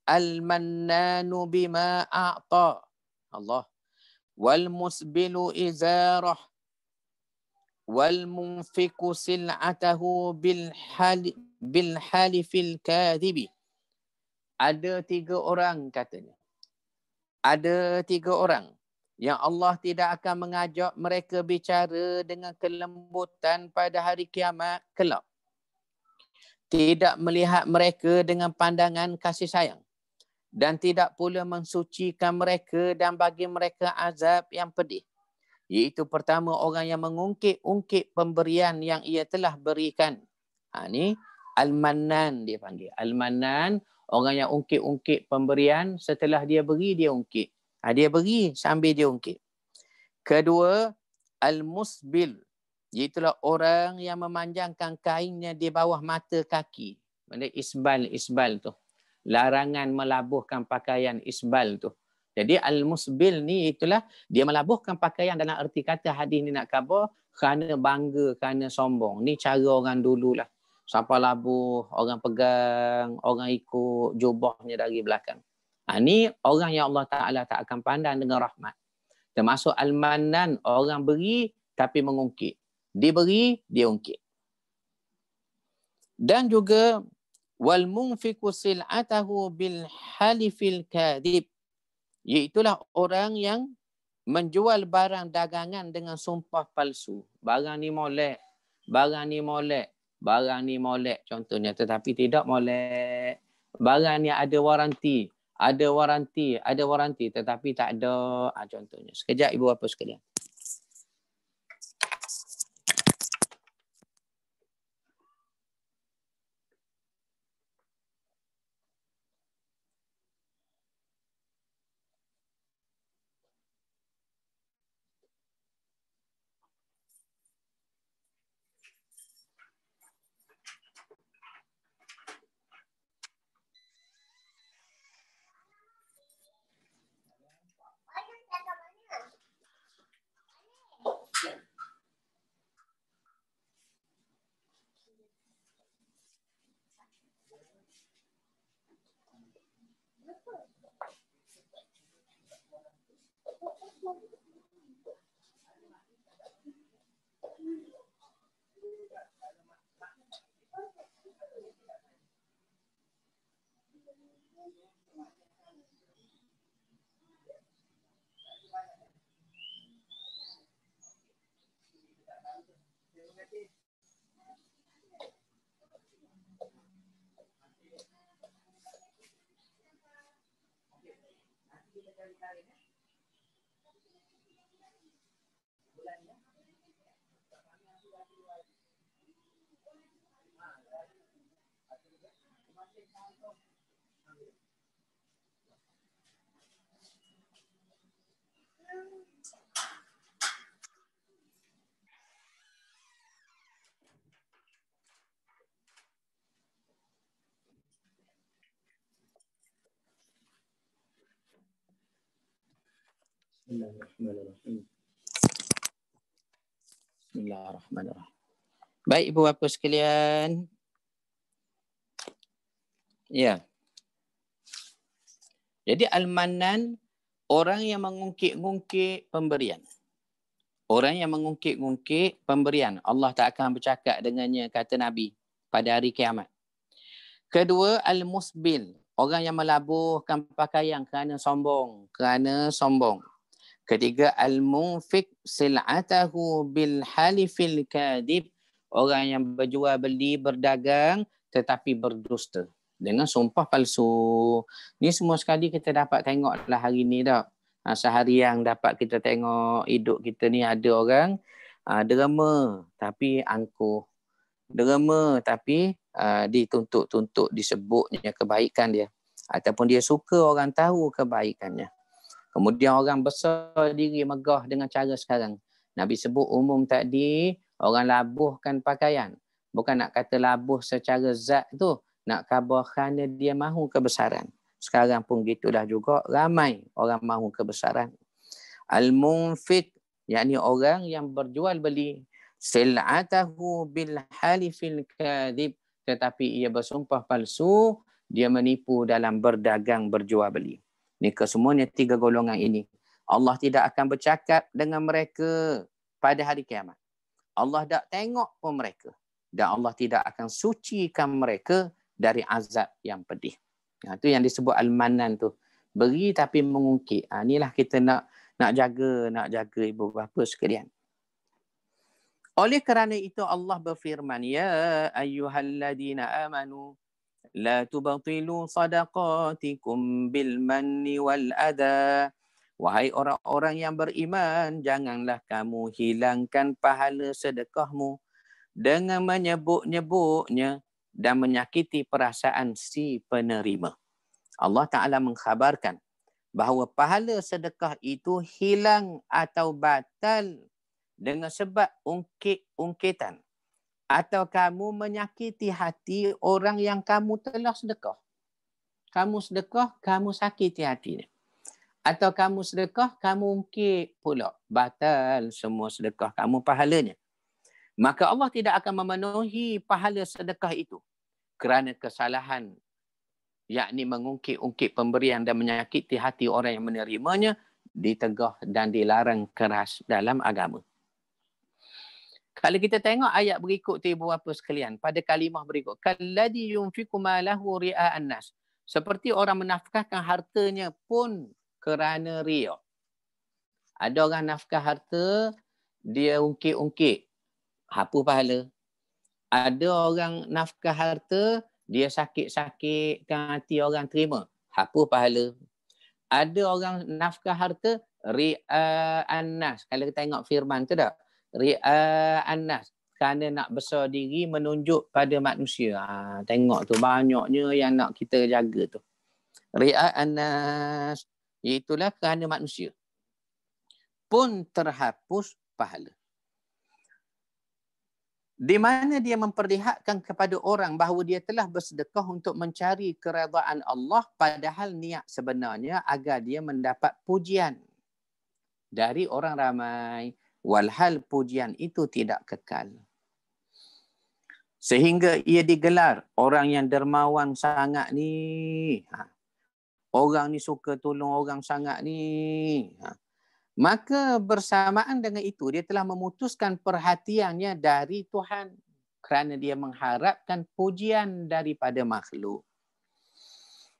Speaker 1: al-mannanu bima a'ta. Allah. Wal musbilu izarah. Wal munfiku sil'atahu bil halifil kadhibi. Ada 3 orang katanya. Ada 3 orang yang Allah tidak akan mengajak mereka bicara dengan kelembutan pada hari kiamat kelak. Tidak melihat mereka dengan pandangan kasih sayang. Dan tidak pula mensucikan mereka dan bagi mereka azab yang pedih. Iaitu pertama, orang yang mengungkit-ungkit pemberian yang ia telah berikan. Ni Al-Mannan dia panggil. Al-Mannan, orang yang ungkit-ungkit pemberian setelah dia beri, dia ungkit. Dia beri sambil dia ungkit. Kedua, Al-Musbil. Iaitulah orang yang memanjangkan kainnya di bawah mata kaki. Benda isbal tu. Larangan melabuhkan pakaian isbal tu. Jadi al-musbil ni itulah dia melabuhkan pakaian dalam erti kata hadis ni nak khabar kerana bangga, kerana sombong. Ni cara orang dululah. Siapa labuh, orang pegang, orang ikut jubahnya dari belakang. Ni orang yang Allah Ta'ala tak akan pandang dengan rahmat. Termasuk al-mannan, orang beri tapi mengungkit. Diberi, dia ungkit. Dan juga wal munfiqu sil'atahu bil halifil kadhib, iaitulah orang yang menjual barang dagangan dengan sumpah palsu. Barang ni molek, barang ni molek, barang ni molek contohnya, tetapi tidak molek. Barang ni ada waranti, ada waranti tetapi tak ada. Contohnya. Sekejap ibu bapa sekalian. Bismillahirrahmanirrahim. Baik ibu bapa sekalian. Ya. Jadi al-mannan orang yang mengungkit-ungkit pemberian. Orang yang mengungkit-ungkit pemberian. Allah tak akan bercakap dengannya, kata Nabi, pada hari kiamat. Kedua, al-musbil. Orang yang melabuhkan pakaian kerana sombong. Ketiga, al-munfiq sil'atahu bil halifil kadhib. Orang yang berjual beli, berdagang tetapi berdusta dengan sumpah palsu. Ni semua sekali kita dapat tengoklah hari ni dah. Sehari yang dapat kita tengok hidup kita ni ada orang derma tapi angkuh. Derma tapi dituntut-tuntut disebutnya kebaikan dia. Ataupun dia suka orang tahu kebaikannya. Kemudian orang besar diri megah dengan cara sekarang. Nabi sebut umum tadi, orang labuhkan pakaian. Bukan nak kata labuh secara zat tu, nak khabar kerana dia mahu kebesaran. Sekarang pun gitulah juga, ramai orang mahu kebesaran. Al-munfiq, yakni orang yang berjual beli. Sil'atahu bil halifil kadhib, tetapi ia bersumpah palsu, dia menipu dalam berdagang berjual beli. Ni kesemuanya tiga golongan ini. Allah tidak akan bercakap dengan mereka pada hari kiamat. Allah tak tengok pun mereka. Dan Allah tidak akan sucikan mereka dari azab yang pedih. Itu yang disebut al-mannan tu. Beri tapi mengungkit. Inilah kita nak jaga ibu bapa sekalian. Oleh kerana itu Allah berfirman, ya ayyuhalladzina amanu la tubtilu sadaqatikum bil manni wal adha. Wahai orang-orang yang beriman, janganlah kamu hilangkan pahala sedekahmu dengan menyebut-nyebutnya dan menyakiti perasaan si penerima. Allah Ta'ala mengkhabarkan bahawa pahala sedekah itu hilang atau batal dengan sebab ungkit-ungkitan Atau kamu menyakiti hati orang yang kamu telah sedekah. Kamu sedekah, kamu sakiti hatinya. Atau kamu sedekah, kamu ungkit pula. Batal semua sedekah kamu pahalanya. Maka Allah tidak akan memenuhi pahala sedekah itu kerana kesalahan, yakni mengungkit-ungkit pemberian dan menyakiti hati orang yang menerimanya, ditegah dan dilarang keras dalam agama. Kalau kita tengok ayat berikut tu ibu bapa sekalian, pada kalimah berikut, kalladhi yunfiqu malahu ria'an nas. Seperti orang menafkahkan hartanya pun kerana riya. Ada orang nafkah harta, dia ungkit-ungkit, apa pahala? Ada orang nafkah harta, dia sakit-sakitkan hati orang terima, apa pahala? Ada orang nafkah harta, ria'an nas. Kalau kita tengok firman tu tak? Ria'an nas. Kerana nak besar diri menunjuk pada manusia. Tengok tu banyaknya yang nak kita jaga tu. Ria'an nas. Itulah kerana manusia. Pun terhapus pahala. Di mana dia memperlihatkan kepada orang bahawa dia telah bersedekah untuk mencari keredaan Allah, padahal niat sebenarnya agar dia mendapat pujian dari orang ramai. Walhal pujian itu tidak kekal. Sehingga ia digelar orang yang dermawan sangat ni. Orang ni suka tolong orang sangat ni. Maka bersamaan dengan itu, dia telah memutuskan perhatiannya dari Tuhan kerana dia mengharapkan pujian daripada makhluk.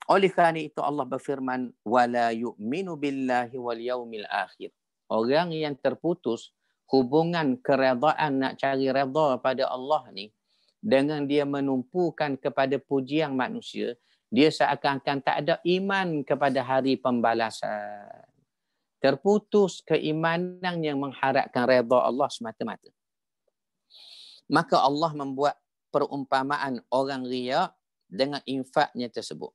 Speaker 1: Oleh kerana itu Allah berfirman, wala yu'minu billahi wal yaumil akhir. Orang yang terputus hubungan keredaan nak cari redha pada Allah ni, dengan dia menumpukan kepada pujian manusia, dia seakan-akan tak ada iman kepada hari pembalasan. Terputus keimanan yang mengharapkan redha Allah semata-mata. Maka Allah membuat perumpamaan orang riya dengan infaknya tersebut.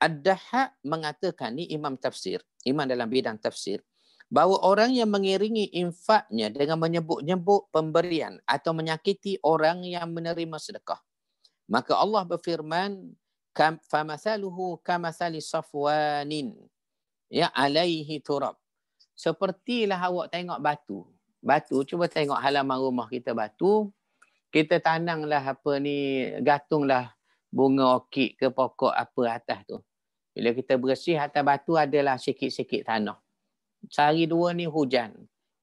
Speaker 1: Ad-Dahhak mengatakan, ni imam tafsir, imam dalam bidang tafsir, bahawa orang yang mengiringi infaknya dengan menyebut-nyebut pemberian atau menyakiti orang yang menerima sedekah. Maka Allah berfirman, famathaluhu kamathali safwanin ya alaihi turab. Sepertilah awak tengok batu. Batu, cuba tengok halaman rumah kita batu. Kita tananglah apa ni, gatunglah bunga orkid ke pokok apa atas tu. Bila kita bersih atas batu adalah sikit-sikit tanah. Sehari dua ni hujan.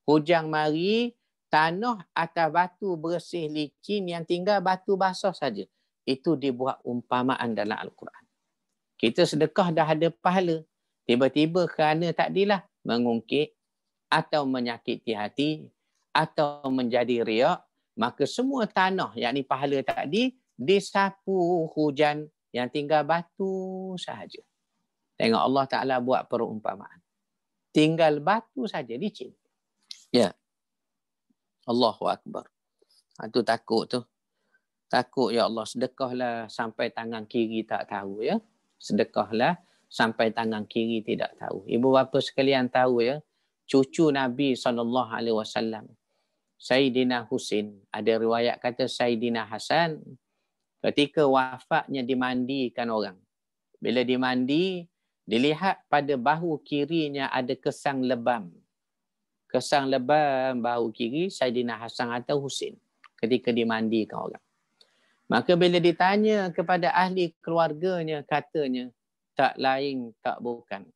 Speaker 1: Hujan mari, tanah atas batu bersih licin, yang tinggal batu basah saja. Itu dibuat umpamaan dalam Al-Quran. Kita sedekah dah ada pahala. Tiba-tiba kerana takdilah mengungkit atau menyakiti hati atau menjadi riak, maka semua tanah yakni pahala tadi disapu hujan, yang tinggal batu sahaja. Tengok Allah Ta'ala buat perumpamaan. Tinggal batu saja licin. Ya. Allahu Akbar. Itu takut tu. Takut ya Allah, sedekahlah sampai tangan kiri tak tahu ya. Sedekahlah sampai tangan kiri tidak tahu. Ibu bapa sekalian tahu ya, cucu Nabi SAW, Sayyidina Husin, ada riwayat kata Sayyidina Hasan, ketika wafatnya dimandikan orang. Bila dimandi, dilihat pada bahu kirinya ada kesang lebam. Kesang lebam bahu kiri Sayyidina Hasan atau Husin ketika dimandikan orang. Maka bila ditanya kepada ahli keluarganya, katanya, tak lain tak bukan.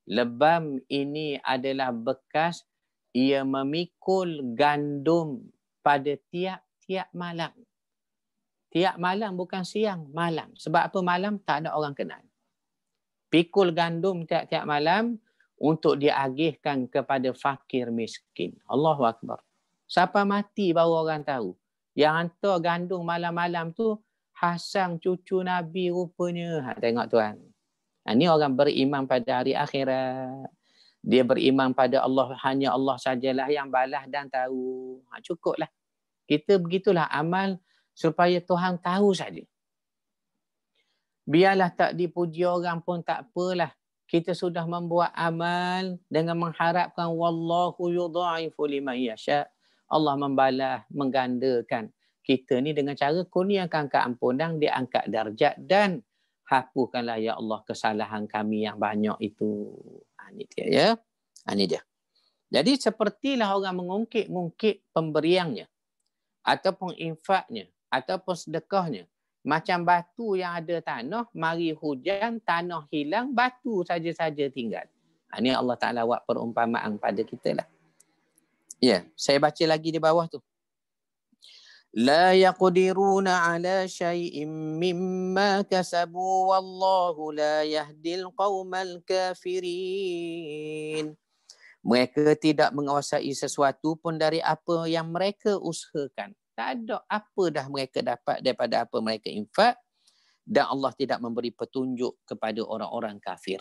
Speaker 1: Lebam ini adalah bekas ia memikul gandum pada tiap-tiap malam. Tiap malam, bukan siang, malam. Sebab apa malam? Tak ada orang kenal. Pikul gandum tiap-tiap malam untuk diagihkan kepada fakir miskin. Allahu Akbar. Siapa mati baru orang tahu. Yang hantar gandum malam-malam tu Hasan cucu Nabi rupanya. Tengok tuan. Ini orang beriman pada hari akhirat. Dia beriman pada Allah. Hanya Allah sajalah yang balas dan tahu. Cukuplah. Kita begitulah amal supaya Tuhan tahu saja. Biarlah tak dipuji orang pun tak apalah. Kita sudah membuat amal dengan mengharapkan wallahu yudha'ifu liman yasha. Allah membalas, menggandakan kita ni dengan cara kurniakan keampunan, diangkat darjat dan hapuskanlah ya Allah kesalahan kami yang banyak itu. Ini dia ya. Ini dia. Jadi sepertilah orang mengungkit-ungkit pemberiannya ataupun infaknya ataupun sedekahnya. Macam batu yang ada tanah, mari hujan, tanah hilang, batu saja-saja tinggal. Ini Allah Ta'ala buat perumpamaan pada kita lah. Ya, saya baca lagi di bawah tu. La yaqdiruna ala syai'in mimma kasabu wallahu la yahdil qawmal kafirin. Mereka tidak menguasai sesuatu pun dari apa yang mereka usahakan. Tak ada apa dah mereka dapat daripada apa mereka infak, dan Allah tidak memberi petunjuk kepada orang-orang kafir.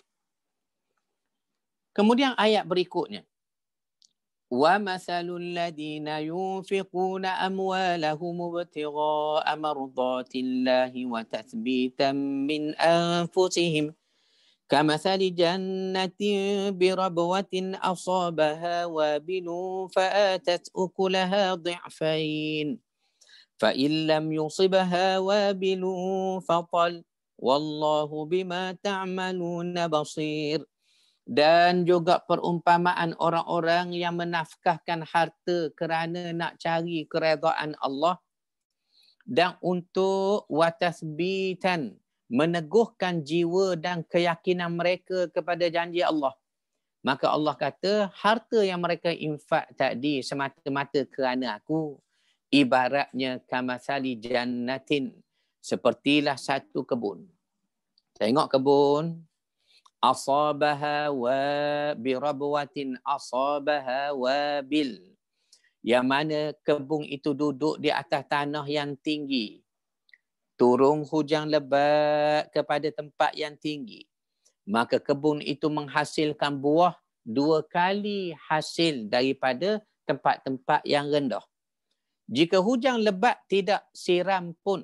Speaker 1: Kemudian ayat berikutnya. Wa masalul ladina yunfiquna amwalahum ibtigha'a mardatillahi wa tathbitan min anfusihim kamathali jannatin birabwatin asabaha wabilun fa'atat ukulaha dhi'fain fa in lam yusibha wabilun fatal wallahu bima ta'maluna basir. Dan juga perumpamaan orang-orang yang menafkahkan harta kerana nak cari keredaan Allah dan untuk watasbitan, meneguhkan jiwa dan keyakinan mereka kepada janji Allah. Maka Allah kata harta yang mereka infak tadi semata-mata kerana aku, ibaratnya kamasali jannatin, sepertilah satu kebun. Tengok kebun, asabaha wa birabwatin asabaha wabil, yang mana kebun itu duduk di atas tanah yang tinggi, turun hujan lebat kepada tempat yang tinggi, maka kebun itu menghasilkan buah 2 kali hasil daripada tempat-tempat yang rendah. Jika hujan lebat tidak siram pun,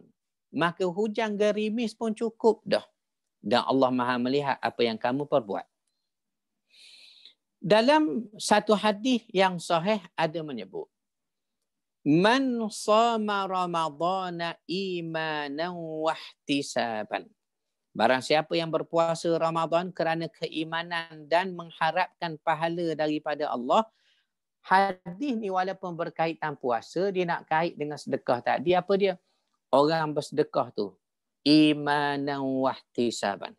Speaker 1: maka hujan gerimis pun cukup dah. Dan Allah Maha melihat apa yang kamu perbuat. Dalam satu hadis yang sahih ada menyebut, Man sama Ramadana imanan wahtisaban. Barang siapa yang berpuasa Ramadan kerana keimanan dan mengharapkan pahala daripada Allah. Hadis ni walaupun berkaitan puasa, dia nak kait dengan sedekah tadi. Apa dia? Orang bersedekah tu imanan wahtisaban.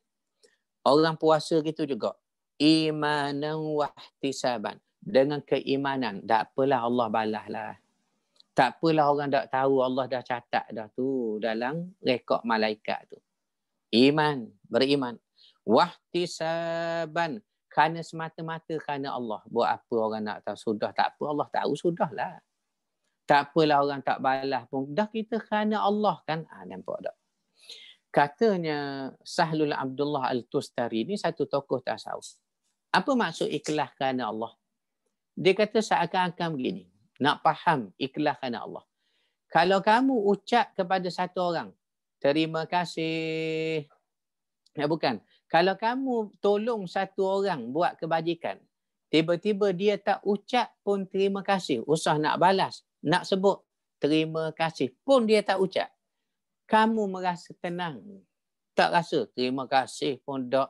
Speaker 1: Orang puasa gitu juga. Imanan wahtisaban. Dengan keimanan. Tak apalah Allah balas lah. Tak apalah orang tak tahu, Allah dah catat dah tu dalam rekod malaikat tu. Iman, beriman. Wahtisaban. Kerana semata-mata kerana Allah. Buat apa orang nak tahu? Sudah tak apa, Allah tahu, sudahlah. Tak apalah orang tak balas pun. Dah kita kerana Allah kan. Nampak tak? Katanya Sahlul Abdullah Al-Tustari ni satu tokoh tasawuf. Apa maksud ikhlas kerana Allah? Dia kata seakan-akan begini. Nak faham ikhlas kerana Allah. Kalau kamu ucap kepada satu orang, terima kasih. Ya bukan. Kalau kamu tolong satu orang buat kebajikan, tiba-tiba dia tak ucap pun terima kasih. Usah nak balas. Nak sebut terima kasih pun dia tak ucap. Kamu merasa tenang. Tak rasa terima kasih pun tak.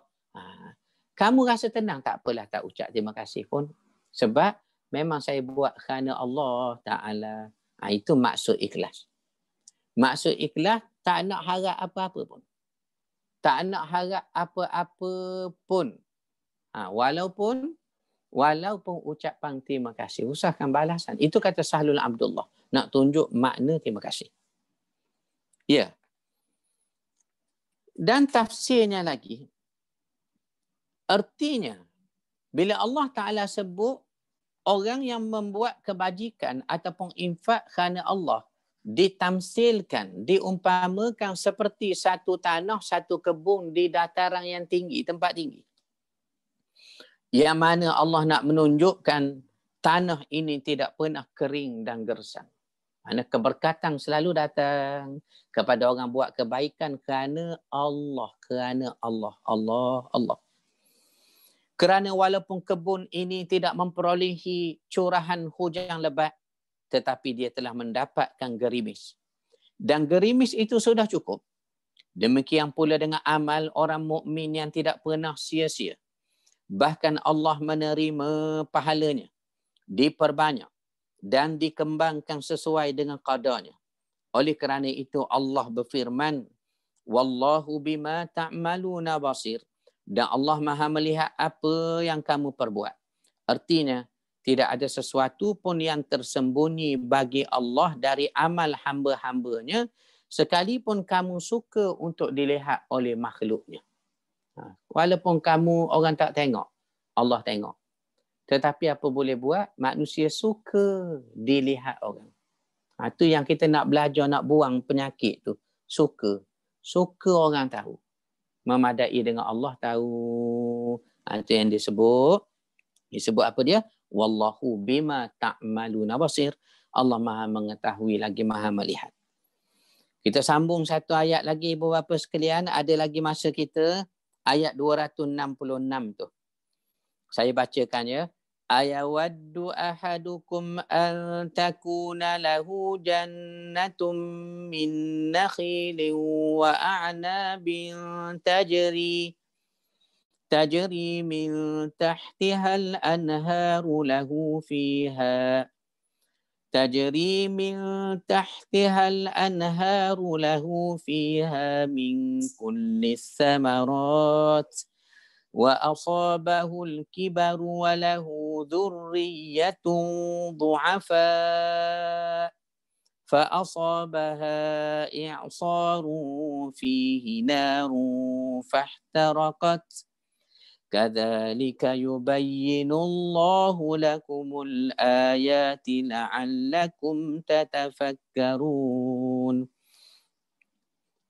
Speaker 1: Kamu rasa tenang, tak apalah tak ucap terima kasih pun. Sebab memang saya buat kerana Allah Ta'ala. Itu maksud ikhlas. Maksud ikhlas tak nak harap apa-apa pun. Tak nak harap apa-apa pun. Walaupun ucapan terima kasih. Usahakan balasan. Itu kata Sahlul Abdullah. Nak tunjuk makna terima kasih. Ya. Dan tafsirnya lagi, artinya bila Allah Ta'ala sebut orang yang membuat kebajikan ataupun infak kerana Allah, ditamsilkan, diumpamakan seperti satu tanah, satu kebun di dataran yang tinggi, tempat tinggi. Yang mana Allah nak menunjukkan tanah ini tidak pernah kering dan gersang. Mana keberkatan selalu datang kepada orang buat kebaikan kerana Allah. Kerana Allah. Allah. Kerana walaupun kebun ini tidak memperolehi curahan hujan lebat, tetapi dia telah mendapatkan gerimis. Dan gerimis itu sudah cukup. Demikian pula dengan amal orang mukmin yang tidak pernah sia-sia. Bahkan Allah menerima pahalanya, diperbanyak dan dikembangkan sesuai dengan qadarnya. Oleh kerana itu Allah berfirman, Wallahu bima ta'maluna basir. Dan Allah Maha melihat apa yang kamu perbuat. Artinya, tidak ada sesuatu pun yang tersembunyi bagi Allah dari amal hamba-hambanya, sekalipun kamu suka untuk dilihat oleh makhluknya. Walaupun kamu orang tak tengok, Allah tengok. Tetapi apa boleh buat? Manusia suka dilihat orang. Itu yang kita nak belajar, nak buang penyakit tu. Suka. Suka orang tahu. Memadai dengan Allah tahu. Itu yang disebut. Disebut apa dia? Wallahu bima ta'maluna basir. Allah Maha mengetahui lagi Maha melihat. Kita sambung satu ayat lagi beberapa sekalian. Ada lagi masa kita. Ayat 266 tu. Saya bacakan ya. Ayawaddu ahadukum an takuna lahu jannatum min nakhilin wa a'nabin tajri min tahtiha al-anharu lahu fiha تجري من تحتها الأنهار له فيها من كل الثمرات وأصابه الكبر وله ذرية ضعفاء فأصابها إعصار فيه نار فاحترقت كذلك يبين الله لكم الآيات لعلكم تتفكرون.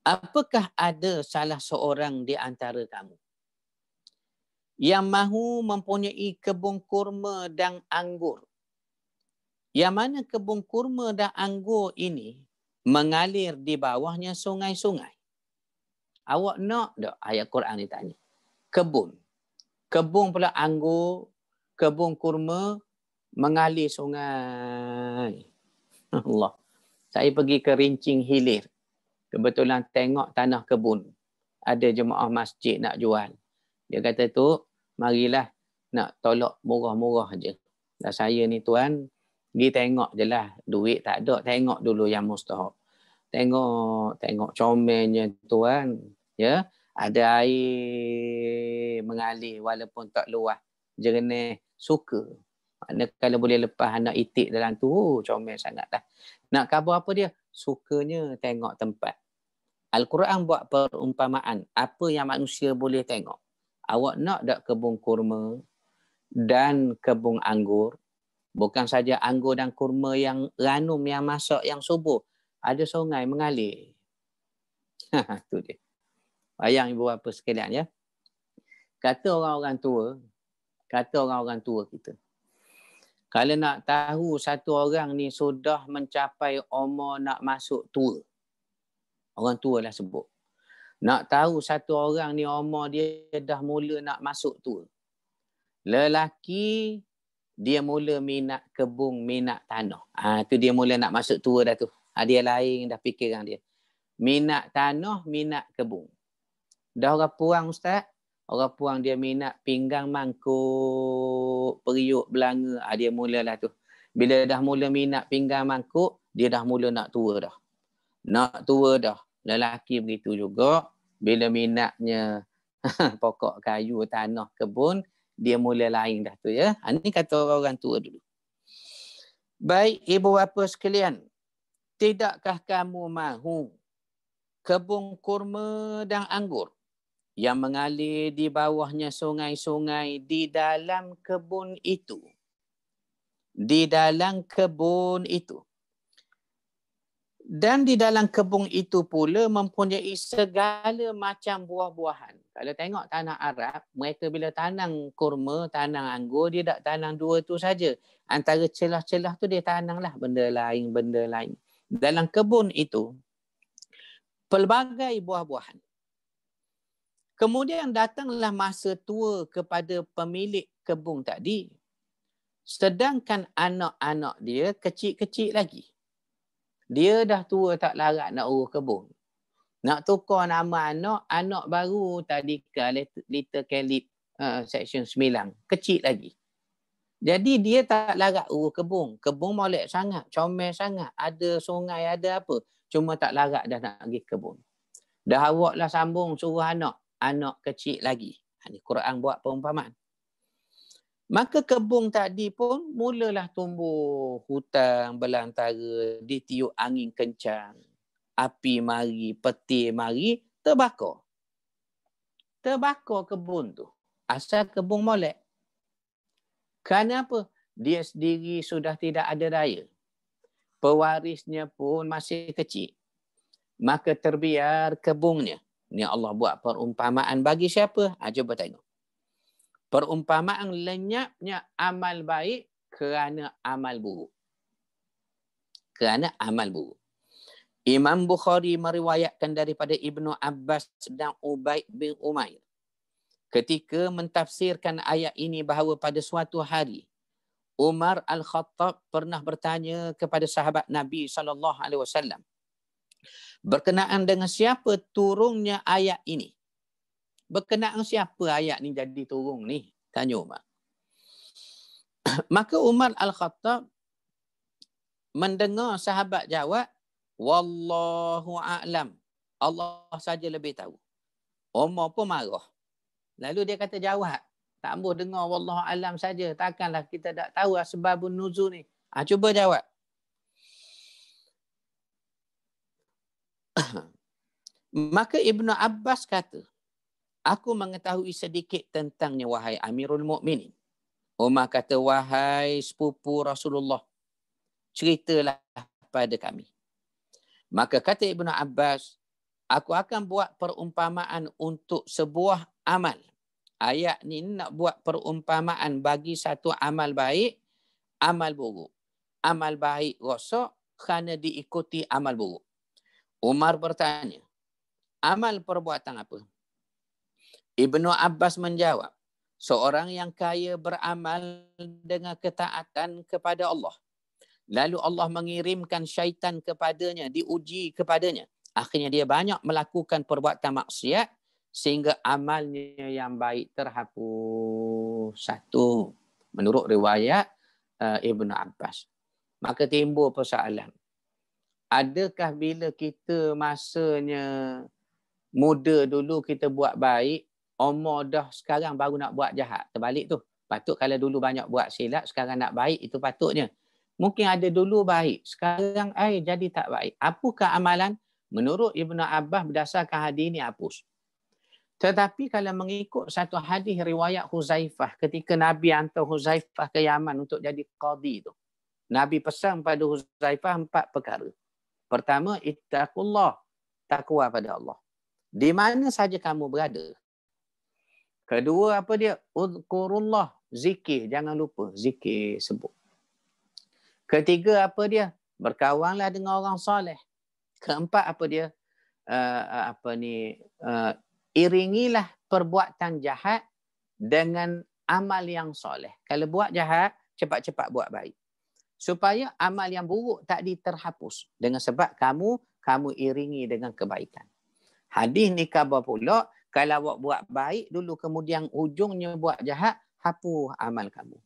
Speaker 1: Apakah ada salah seorang di antara kamu yang mahu mempunyai kebun kurma dan anggur, yang mana kebun kurma dan anggur ini mengalir di bawahnya sungai-sungai? Awak nak tak? Ayat Quran ni tanya. Kebun pula anggur, kebun kurma, mengalir sungai. Allah. Saya pergi ke Rincing Hilir. Kebetulan tengok tanah kebun. Ada jemaah masjid nak jual. Dia kata tu, marilah nak tolak murah-murah je. Dan saya ni tuan, pergi tengok je lah. Duit tak ada, tengok dulu yang mustahak. Tengok comelnya tuan. Ya. Ada air mengalir walaupun tak luas. Jernih, suka. Maknanya kalau boleh lepas anak itik dalam tu, comel sangatlah. Nak khabar apa dia? Sukanya tengok tempat. Al-Quran buat perumpamaan. Apa yang manusia boleh tengok. Awak nak tak kebun kurma dan kebun anggur? Bukan saja anggur dan kurma yang ranum, yang masak, yang subur. Ada sungai mengalir. Itu dia. Bayang ibu bapa sekalian ya. Kata orang-orang tua kita. Kalau nak tahu satu orang ni sudah mencapai umur nak masuk tua. Orang tua lah sebut. Nak tahu satu orang ni umur dia dah mula nak masuk tua. Lelaki dia mula minat kebun, minat tanah. Tu dia mula nak masuk tua dah tu. Dia lain dah fikiran dia. Minat tanah, minat kebun. Dah orang puang ustaz, orang puang dia minat pinggang mangkuk, periuk belanga, dia mulalah tu. Bila dah mula minat pinggang mangkuk, dia dah mula nak tua dah. Nak tua dah. Lelaki begitu juga, bila minatnya pokok kayu, tanah, kebun, dia mula lain dah tu ya. Ini kata orang tua dulu. Baik ibu bapa sekalian, tidakkah kamu mahu kebun kurma dan anggur yang mengalir di bawahnya sungai-sungai di dalam kebun itu? Di dalam kebun itu. Dan di dalam kebun itu pula mempunyai segala macam buah-buahan. Kalau tengok tanah Arab, mereka bila tanam kurma, tanam anggur, dia tak tanam dua tu saja. Antara celah-celah tu dia tanamlah benda lain. Dalam kebun itu, pelbagai buah-buahan. Kemudian datanglah masa tua kepada pemilik kebun tadi. Sedangkan anak-anak dia kecil-kecil lagi. Dia dah tua tak larat nak urus kebun. Nak tukar nama anak baru tadi ke Little Caleb section 9. Kecil lagi. Jadi dia tak larat urus kebun. Kebun molek sangat, comel sangat. Ada sungai, ada apa. Cuma tak larat dah nak pergi kebun. Dah awak lah sambung suruh anak kecil lagi. Ini Quran buat perumpamaan. Maka kebun tadi pun mulalah tumbuh hutan belantara, ditiup angin kencang. Api mari, petir mari, terbakar. Terbakar kebun tu. Asal kebun molek. Kerana apa? Dia sendiri sudah tidak ada daya. Pewarisnya pun masih kecil. Maka terbiar kebunnya. Ni Allah buat perumpamaan bagi siapa? Cuba tengok. Perumpamaan lenyapnya amal baik kerana amal buruk. Kerana amal buruk. Imam Bukhari meriwayatkan daripada Ibnu Abbas dan Ubaid bin Umair. Ketika mentafsirkan ayat ini bahawa pada suatu hari, Umar Al-Khattab pernah bertanya kepada sahabat Nabi SAW berkenaan dengan siapa turunnya ayat ini. Berkenaan siapa ayat ni jadi turun ni? Tanya Umar. Maka Umar Al-Khattab mendengar sahabat jawab, Wallahu a'lam. Allah saja lebih tahu. Umar pun marah. Lalu dia kata jawab. Tak ambuh dengar Wallahu a'lam saja. Takkanlah kita tak tahu sebabun nuzul ni. Cuba jawab. Maka Ibnu Abbas kata, aku mengetahui sedikit tentangnya wahai Amirul Mukminin. Umar kata, wahai sepupu Rasulullah, ceritalah pada kami. Maka kata Ibnu Abbas, aku akan buat perumpamaan untuk sebuah amal. Ayat ni nak buat perumpamaan bagi satu amal baik, amal buruk. Amal baik rosak kerana diikuti amal buruk. Umar bertanya, amal perbuatan apa? Ibnu Abbas menjawab, seorang yang kaya beramal dengan ketaatan kepada Allah. Lalu Allah mengirimkan syaitan kepadanya, diuji kepadanya. Akhirnya dia banyak melakukan perbuatan maksiat sehingga amalnya yang baik terhapus. Satu, menurut riwayat Ibnu Abbas. Maka timbul persoalan. Adakah bila kita masanya muda dulu kita buat baik, umur dah sekarang baru nak buat jahat? Terbalik tu. Patut kalau dulu banyak buat silap, sekarang nak baik, itu patutnya. Mungkin ada dulu baik, sekarang jadi tak baik. Apakah amalan? Menurut Ibnu Abbas berdasarkan hadis ini hapus. Tetapi kalau mengikut satu hadis riwayat Huzaifah, ketika Nabi hantar Huzaifah ke Yaman untuk jadi qadi tu, Nabi pesan pada Huzaifah 4 perkara. Pertama, ittaqullah, takwa pada Allah. Di mana saja kamu berada. Kedua, apa dia? Udhkurullah, zikir, jangan lupa zikir sebut. Ketiga, apa dia? Berkawanlah dengan orang soleh. Keempat, apa dia? Iringilah perbuatan jahat dengan amal yang soleh. Kalau buat jahat, cepat-cepat buat baik. Supaya amal yang buruk tak diterhapus. Dengan sebab kamu iringi dengan kebaikan. Hadis ni khabar pula, kalau awak buat baik dulu kemudian ujungnya buat jahat, hapus amal kamu.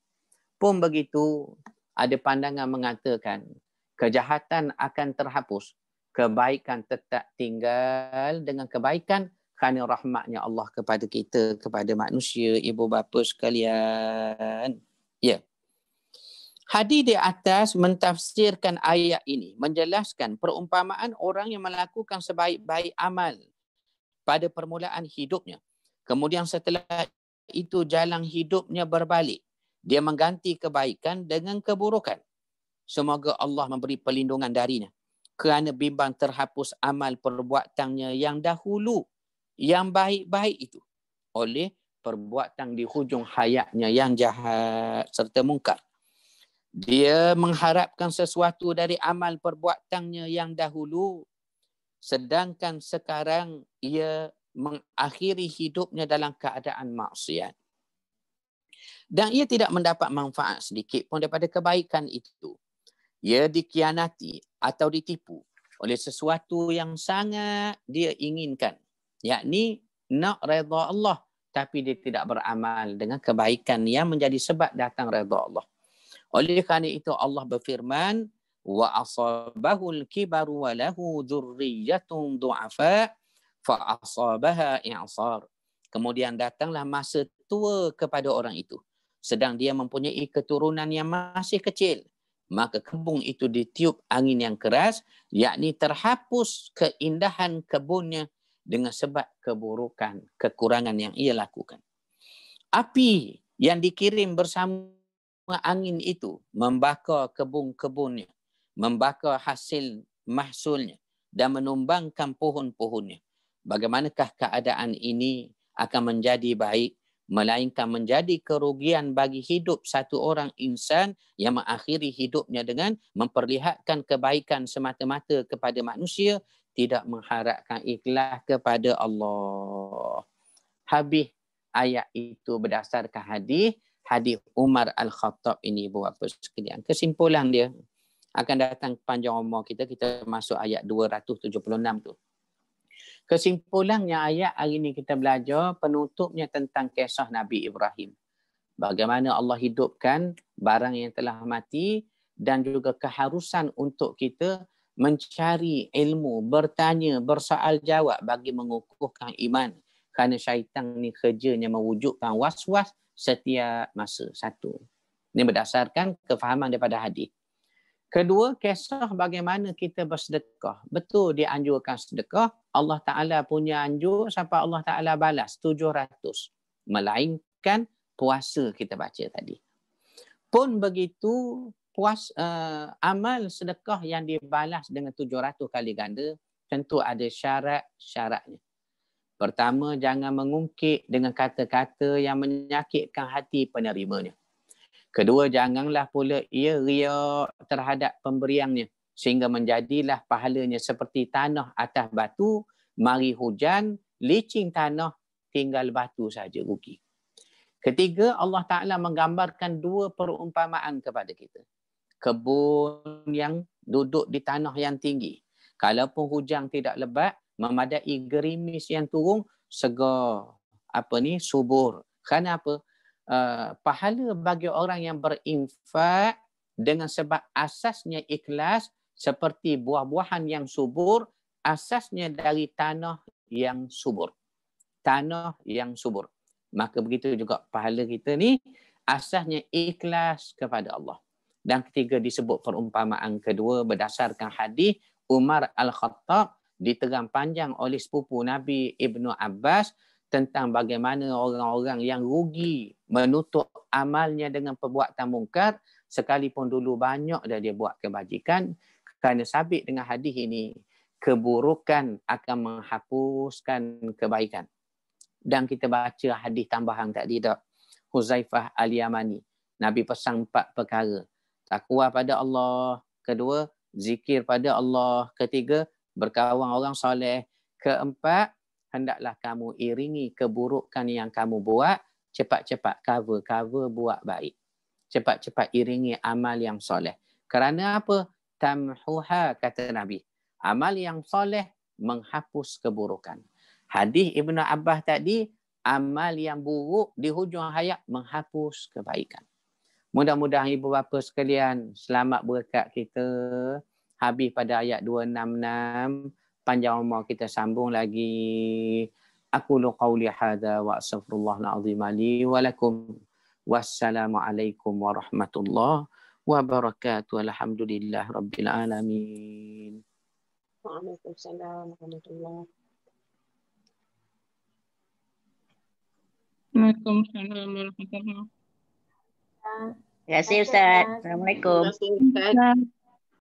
Speaker 1: Pun begitu, ada pandangan mengatakan kejahatan akan terhapus, kebaikan tetap tinggal dengan kebaikan kerana rahmatnya Allah kepada kita, kepada manusia, ibu bapa sekalian. Ya. Hadis di atas mentafsirkan ayat ini, menjelaskan perumpamaan orang yang melakukan sebaik-baik amal pada permulaan hidupnya. Kemudian setelah itu jalan hidupnya berbalik. Dia mengganti kebaikan dengan keburukan. Semoga Allah memberi perlindungan darinya. Kerana bimbang terhapus amal perbuatannya yang dahulu, yang baik-baik itu, oleh perbuatan di hujung hayatnya yang jahat serta mungkar. Dia mengharapkan sesuatu dari amal perbuatannya yang dahulu, sedangkan sekarang ia mengakhiri hidupnya dalam keadaan maksiat. Dan ia tidak mendapat manfaat sedikit pun daripada kebaikan itu. Ia dikhianati atau ditipu oleh sesuatu yang sangat dia inginkan, yakni nak redha Allah, tapi dia tidak beramal dengan kebaikan yang menjadi sebab datang redha Allah. Oleh kerana itu Allah berfirman, wa asabahul kibaru wa lahu dzurriyyatun du'afa fa asabaha i'sar. Kemudian datanglah masa tua kepada orang itu, sedang dia mempunyai keturunan yang masih kecil. Maka kebun itu ditiup angin yang keras, yakni terhapus keindahan kebunnya dengan sebab keburukan, kekurangan yang ia lakukan. Api yang dikirim bersama angin itu membakar kebun-kebunnya, membakar hasil mahsulnya dan menumbangkan pohon-pohonnya. Bagaimanakah keadaan ini akan menjadi baik, melainkan menjadi kerugian bagi hidup satu orang insan yang mengakhiri hidupnya dengan memperlihatkan kebaikan semata-mata kepada manusia, tidak mengharapkan ikhlas kepada Allah. Habis ayat itu berdasarkan hadis Umar Al-Khattab ini, beberapa sekalian. Kesimpulan dia akan datang panjang umur kita masuk ayat 276 tu. Kesimpulannya ayat hari ini kita belajar penutupnya tentang kisah Nabi Ibrahim. Bagaimana Allah hidupkan barang yang telah mati dan juga keharusan untuk kita mencari ilmu, bertanya, bersoal jawab bagi mengukuhkan iman. Kerana syaitan ni kerjanya mewujudkan was-was setiap masa. Satu. Ini berdasarkan kefahaman daripada hadis. Kedua, kisah bagaimana kita bersedekah. Betul dianjurkan sedekah. Allah Ta'ala punya anjur sampai Allah Ta'ala balas 700. Melainkan puasa kita baca tadi. Pun begitu, amal sedekah yang dibalas dengan 700 kali ganda, tentu ada syarat-syaratnya. Pertama, jangan mengungkit dengan kata-kata yang menyakitkan hati penerimanya. Kedua, janganlah pula ia riak terhadap pemberiannya sehingga menjadilah pahalanya seperti tanah atas batu, mari hujan, licin tanah, tinggal batu saja rugi. Ketiga, Allah Ta'ala menggambarkan dua perumpamaan kepada kita. Kebun yang duduk di tanah yang tinggi. Kalaupun hujan tidak lebat, memadai gerimis yang turun, segar subur. Kerana apa? Pahala bagi orang yang berinfak dengan sebab asasnya ikhlas seperti buah-buahan yang subur, asasnya dari tanah yang subur. Tanah yang subur. Maka begitu juga pahala kita ni asasnya ikhlas kepada Allah. Dan ketiga disebut perumpamaan kedua berdasarkan hadis Umar Al-Khattab diterang panjang oleh sepupu Nabi Ibnu Abbas tentang bagaimana orang-orang yang rugi menutup amalnya dengan perbuatan mungkar sekalipun dulu banyak dah dia buat kebajikan. Kerana sabit dengan hadis ini, keburukan akan menghapuskan kebaikan. Dan kita baca hadis tambahan tadi dah, Huzaifah Al-Yamani. Nabi pesan 4 perkara. Takwa pada Allah. Kedua, zikir pada Allah. Ketiga, berkawan orang soleh. Keempat, hendaklah kamu iringi keburukan yang kamu buat, cepat-cepat cover buat baik. Cepat-cepat iringi amal yang soleh. Kerana apa? Tamhuha, kata Nabi. Amal yang soleh menghapus keburukan. Hadis Ibnu Abbas tadi, amal yang buruk di hujung hayat menghapus kebaikan. Mudah-mudahan ibu bapa sekalian selamat berkat kita. Habis pada ayat 266. Panjang umur kita sambung lagi. Aqulu qawli hadza wa astaghfirullahal azim li wa lakum. Wassalamualaikum warahmatullahi wabarakatuh. Alhamdulillah rabbil alamin.
Speaker 2: Waalaikumsalam warahmatullahi wabarakatuh.
Speaker 3: Waalaikumsalam warahmatullahi wabarakatuh.
Speaker 4: Terima kasih Ustaz. Assalamualaikum.
Speaker 2: Terima kasih Ustaz.